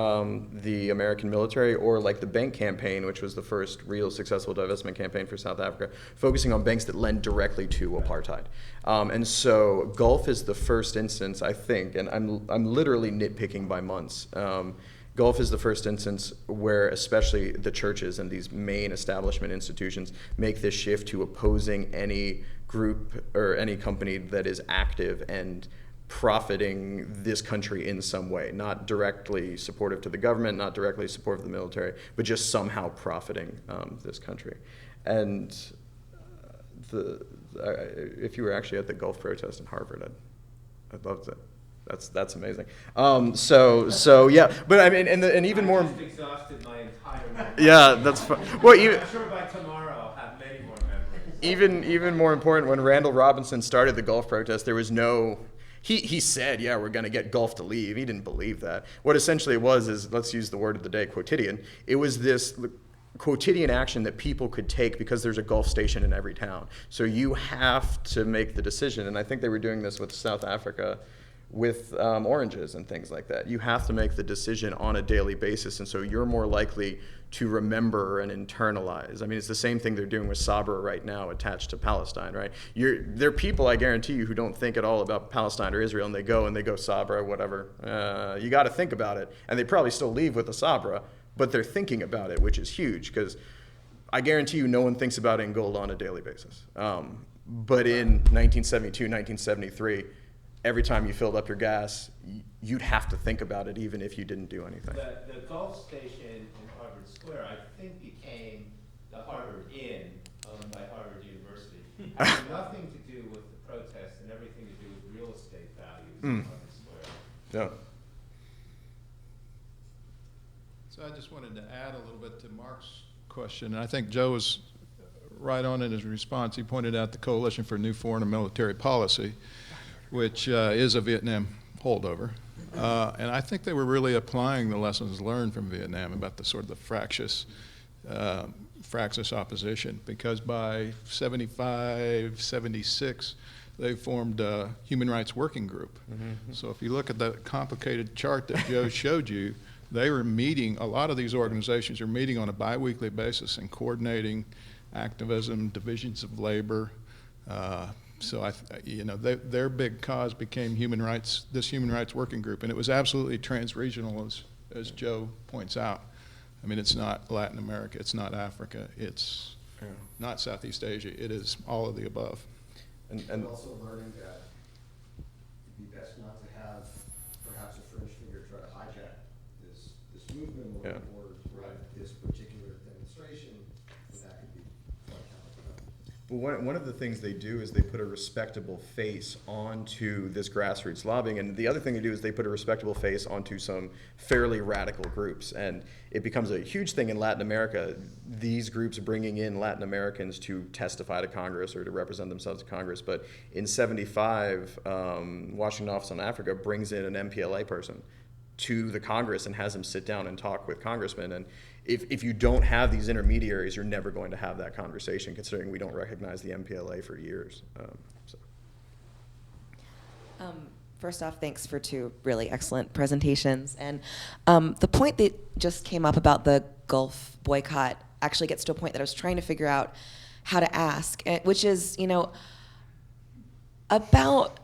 B: the American military, or like the bank campaign, which was the first real successful divestment campaign for South Africa, focusing on banks that lend directly to apartheid. And so Gulf is the first instance, I think, and I'm literally nitpicking by months, Gulf is the first instance where especially the churches and these main establishment institutions make this shift to opposing any group or any company that is active and profiting this country in some way, not directly supportive to the government, not directly supportive of the military, but just somehow profiting this country. And if you were actually at the Gulf protest in Harvard, I'd love to. That's amazing. So yeah, but I mean, and even more.
I: I've just exhausted my entire memory.
B: Yeah, that's fun. Well, even.
I: I'm sure by tomorrow I'll have many more memories.
B: Even more important, when Randall Robinson started the Gulf protest, there was no. He said, yeah, we're going to get Gulf to leave. He didn't believe that. What essentially it was is, let's use the word of the day, quotidian. It was this quotidian action that people could take because there's a Gulf station in every town. So you have to make the decision. And I think they were doing this with South Africa with oranges and things like that. You have to make the decision on a daily basis. And so you're more likely to remember and internalize. I mean, it's the same thing they're doing with Sabra right now attached to Palestine, right? There are people, I guarantee you, who don't think at all about Palestine or Israel, and they go Sabra, whatever. You got to think about it. And they probably still leave with the Sabra, but they're thinking about it, which is huge, because I guarantee you no one thinks about Angola on a daily basis. But in 1972, 1973, every time you filled up your gas, you'd have to think about it even if you didn't do anything.
I: The Gulf Station in Harvard Square, I think, became the Harvard Inn, owned by Harvard University. It had nothing to do with the protests and everything to do with real estate values in Harvard Square.
B: Yeah.
F: So I just wanted to add a little bit to Mark's question. And I think Joe was right on in his response. He pointed out the Coalition for New Foreign and Military Policy, which is a Vietnam holdover. And I think they were really applying the lessons learned from Vietnam about the sort of the fractious opposition, because by 75, 76, they formed a human rights working group. Mm-hmm. So if you look at the complicated chart that Joe showed you, they were meeting, a lot of these organizations are meeting on a biweekly basis and coordinating activism, divisions of labor. So their big cause became this human rights working group, and it was absolutely trans-regional, as Joe points out. I mean, it's not Latin America, it's not Africa, it's not Southeast Asia, it is all of the above.
H: And also learning that it'd be best not to have perhaps a fringe figure try to hijack this movement or this particular demonstration, that could be quite counterproductive.
B: Well, one of the things they do is they put a respectable face onto this grassroots lobbying, and the other thing they do is they put a respectable face onto some fairly radical groups, and it becomes a huge thing in Latin America, these groups bringing in Latin Americans to testify to Congress or to represent themselves to Congress. But in 75, Washington Office on Africa brings in an MPLA person to the Congress and has them sit down and talk with congressmen. And if you don't have these intermediaries, you're never going to have that conversation, considering we don't recognize the MPLA for years.
J: First off, thanks for two really excellent presentations. And the point that just came up about the Gulf boycott actually gets to a point that I was trying to figure out how to ask, which is, about,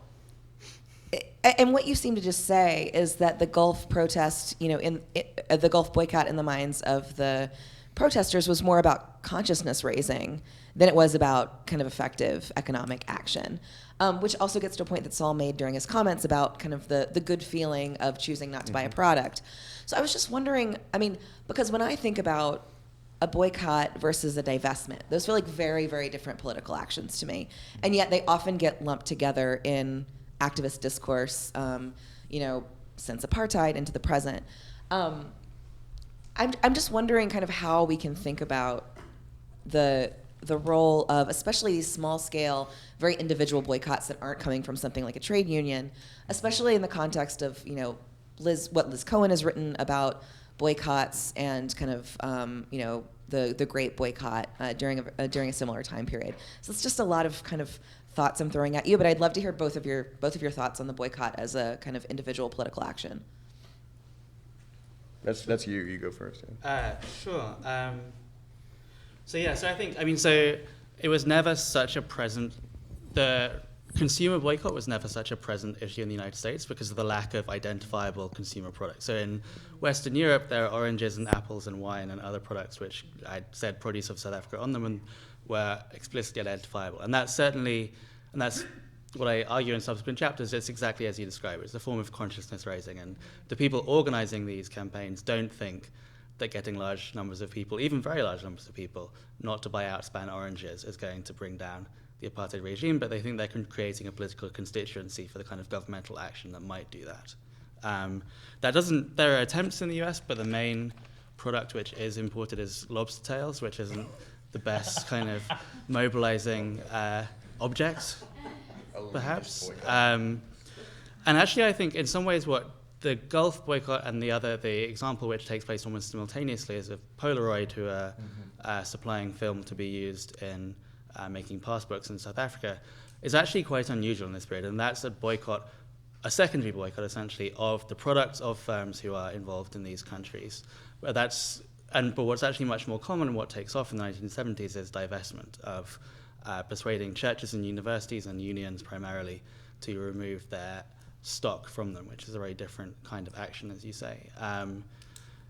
J: and what you seem to just say is that the Gulf protest, the Gulf boycott in the minds of the protesters was more about consciousness raising than it was about kind of effective economic action, which also gets to a point that Saul made during his comments about kind of the good feeling of choosing not to buy a product. So I was just wondering, because when I think about a boycott versus a divestment, those feel like very, very different political actions to me, and yet they often get lumped together in activist discourse, since apartheid into the present. I'm just wondering kind of how we can think about the role of, especially these small scale, very individual boycotts that aren't coming from something like a trade union, especially in the context of, what Liz Cohen has written about boycotts and kind of, the Great Boycott during a similar time period. So it's just a lot of kind of thoughts I'm throwing at you, but I'd love to hear both of your thoughts on the boycott as a kind of individual political action.
B: That's you. You go first. Yeah.
D: Sure. So I think, so it was never such a present, the consumer boycott was never such a present issue in the United States because of the lack of identifiable consumer products. So in Western Europe, there are oranges and apples and wine and other products which I said produce of South Africa on them and were explicitly identifiable. And that's certainly, and that's what I argue in subsequent chapters, it's exactly as you describe it. It's a form of consciousness raising. And the people organizing these campaigns don't think that getting large numbers of people, even very large numbers of people, not to buy Outspan oranges is going to bring down the apartheid regime, but they think they're creating a political constituency for the kind of governmental action that might do that. There are attempts in the US, but the main product which is imported is lobster tails, which isn't the best kind of mobilizing object, perhaps. And actually, I think in some ways what the Gulf boycott and the example which takes place almost simultaneously is of Polaroid, who are supplying film to be used in making passbooks in South Africa, is actually quite unusual in this period, and that's a boycott, a secondary boycott essentially, of the products of firms who are involved in these countries. But what's actually much more common and what takes off in the 1970s is divestment of persuading churches and universities and unions primarily to remove their stock from them, which is a very different kind of action, as you say.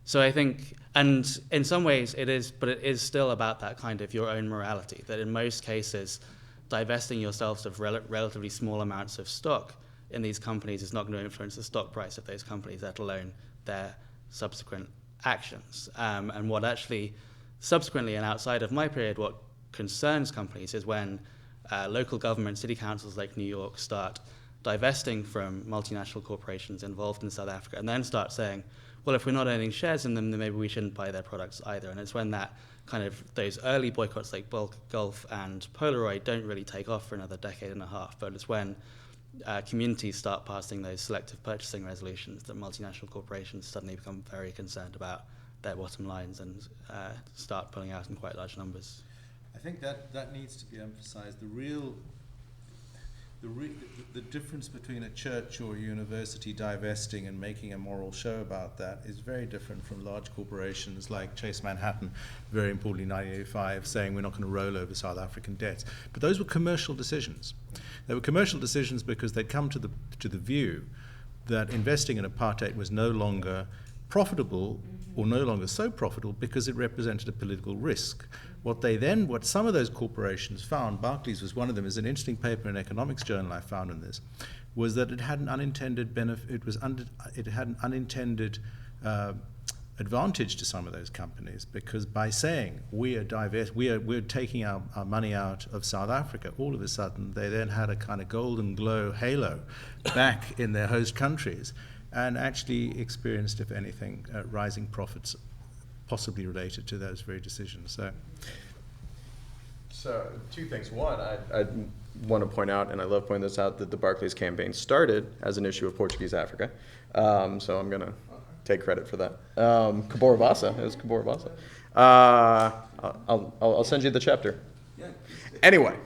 D: So I think, and in some ways it is still about that kind of your own morality, that in most cases, divesting yourselves of relatively small amounts of stock in these companies is not going to influence the stock price of those companies, let alone their subsequent actions. And what actually, subsequently and outside of my period, what concerns companies is when local government, city councils like New York start divesting from multinational corporations involved in South Africa and then start saying, well, if we're not owning shares in them, then maybe we shouldn't buy their products either. And it's when that kind of, those early boycotts like Gulf and Polaroid don't really take off for another decade and a half, but it's when communities start passing those selective purchasing resolutions that multinational corporations suddenly become very concerned about their bottom lines and start pulling out in quite large numbers.
E: I think that needs to be emphasized. The difference between a church or a university divesting and making a moral show about that is very different from large corporations like Chase Manhattan, very importantly 1985, saying we're not going to roll over South African debts. But those were commercial decisions. They were commercial decisions because they'd come to the view that investing in apartheid was no longer profitable or no longer so profitable because it represented a political risk. What some of those corporations found, Barclays was one of them, is an interesting paper in Economics Journal I found on this, was that it had an unintended benefit, it had an unintended advantage to some of those companies, because by saying we're taking our money out of South Africa, all of a sudden they then had a kind of golden glow halo back in their host countries and actually experienced, if anything, rising profits possibly related to those very decisions.
B: So two things. One, I want to point out, and I love pointing this out, that the Barclays campaign started as an issue of Portuguese Africa. So I'm going to take credit for that. Cabora Bassa. It was Cabora Bassa. I'll send you the chapter. Anyway.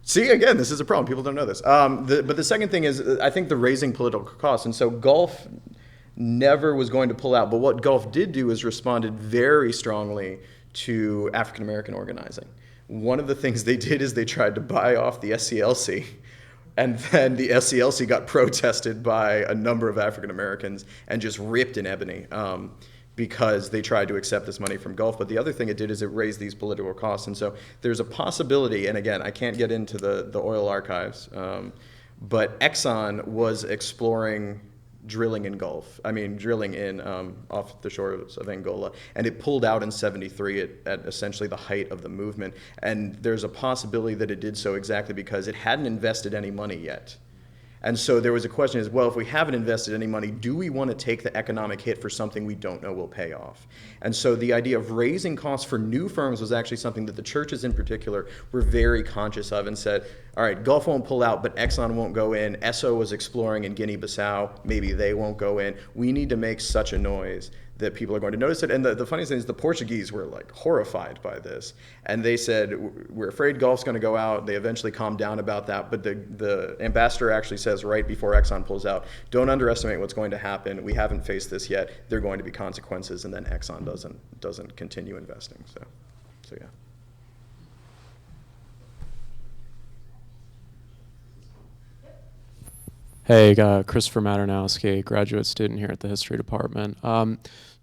B: See, again, this is a problem. People don't know this. But the second thing is, I think the raising political costs. And so Gulf never was going to pull out. But what Gulf did do is responded very strongly to African American organizing. One of the things they did is they tried to buy off the SCLC. And then the SCLC got protested by a number of African Americans and just ripped in ebony because they tried to accept this money from Gulf. But the other thing it did is it raised these political costs. And so there's a possibility, and again, I can't get into the oil archives, but Exxon was exploring drilling in off the shores of Angola, and it pulled out in '73 at essentially the height of the movement. And there's a possibility that it did so exactly because it hadn't invested any money yet. And so there was a question is, well, if we haven't invested any money, do we want to take the economic hit for something we don't know will pay off? And so the idea of raising costs for new firms was actually something that the churches in particular were very conscious of and said, all right, Gulf won't pull out, but Exxon won't go in. Esso was exploring in Guinea-Bissau. Maybe they won't go in. We need to make such a noise that people are going to notice it. And the funniest thing is the Portuguese were like horrified by this. And they said, we're afraid Gulf's going to go out. They eventually calmed down about that. But the ambassador actually says right before Exxon pulls out, don't underestimate what's going to happen. We haven't faced this yet. There are going to be consequences. And then Exxon doesn't continue investing. So yeah.
K: Hey, Christopher Maternowski, graduate student here at the History Department.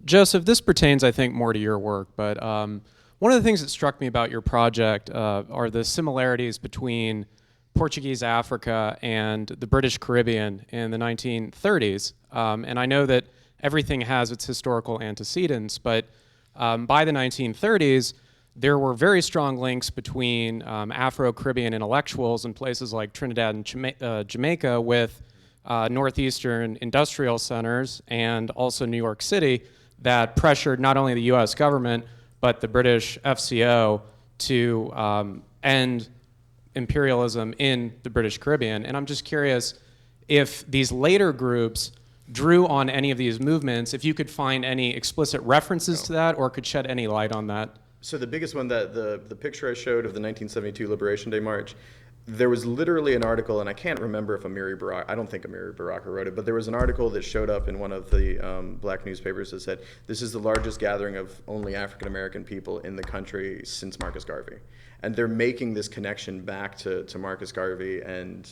K: Joseph, this pertains, I think, more to your work, but one of the things that struck me about your project are the similarities between Portuguese Africa and the British Caribbean in the 1930s. And I know that everything has its historical antecedents, but by the 1930s, there were very strong links between Afro-Caribbean intellectuals in places like Trinidad and Jamaica with northeastern industrial centers and also New York City that pressured not only the US government, but the British FCO to end imperialism in the British Caribbean. And I'm just curious if these later groups drew on any of these movements, if you could find any explicit references to that or could shed any light on that.
B: So the biggest one, that the picture I showed of the 1972 Liberation Day March, there was literally an article, and I can't remember if Amiri Baraka, I don't think Amiri Baraka wrote it, but there was an article that showed up in one of the black newspapers that said, this is the largest gathering of only African American people in the country since Marcus Garvey. And they're making this connection back to Marcus Garvey, and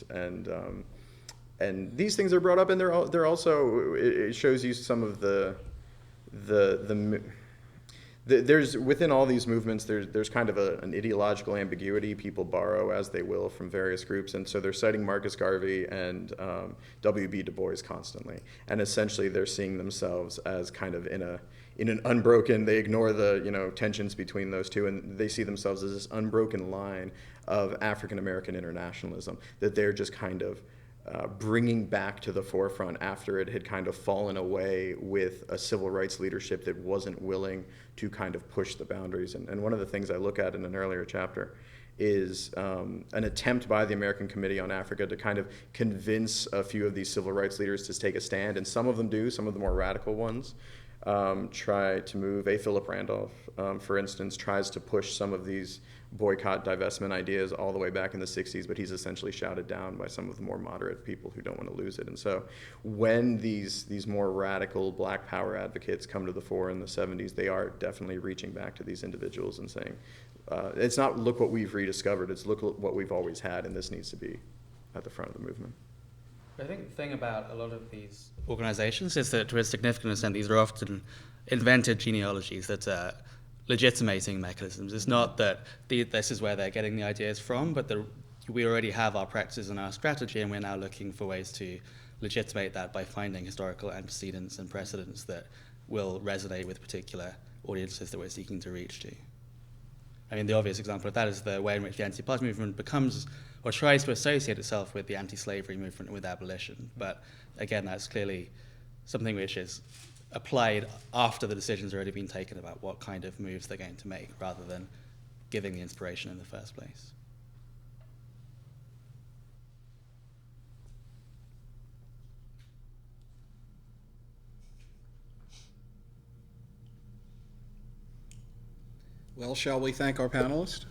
B: these things are brought up, and they're also, it shows you some of there's within all these movements, there's kind of an ideological ambiguity. People borrow as they will from various groups, and so they're citing Marcus Garvey and W.B. Du Bois constantly, and essentially they're seeing themselves as kind of in an unbroken. They ignore the tensions between those two, and they see themselves as this unbroken line of African American internationalism that they're just kind of bringing back to the forefront after it had kind of fallen away with a civil rights leadership that wasn't willing to kind of push the boundaries. And one of the things I look at in an earlier chapter is an attempt by the American Committee on Africa to kind of convince a few of these civil rights leaders to take a stand, and some of them do, some of the more radical ones try to move. Philip Randolph, for instance, tries to push some of these boycott, divestment ideas all the way back in the 60s, but he's essentially shouted down by some of the more moderate people who don't want to lose it. And so when these more radical black power advocates come to the fore in the 70s, they are definitely reaching back to these individuals and saying, it's not look what we've rediscovered, it's look what we've always had, and this needs to be at the front of the movement.
D: I think the thing about a lot of these organizations is that to a significant extent these are often invented genealogies that are legitimating mechanisms. It's not that this is where they're getting the ideas from, but we already have our practices and our strategy, and we're now looking for ways to legitimate that by finding historical antecedents and precedents that will resonate with particular audiences that we're seeking to reach to. I mean, the obvious example of that is the way in which the anti-apartheid movement becomes or tries to associate itself with the anti-slavery movement and with abolition. But again, that's clearly something which is applied after the decision's already been taken about what kind of moves they're going to make, rather than giving the inspiration in the first place.
A: Well, shall we thank our panelists?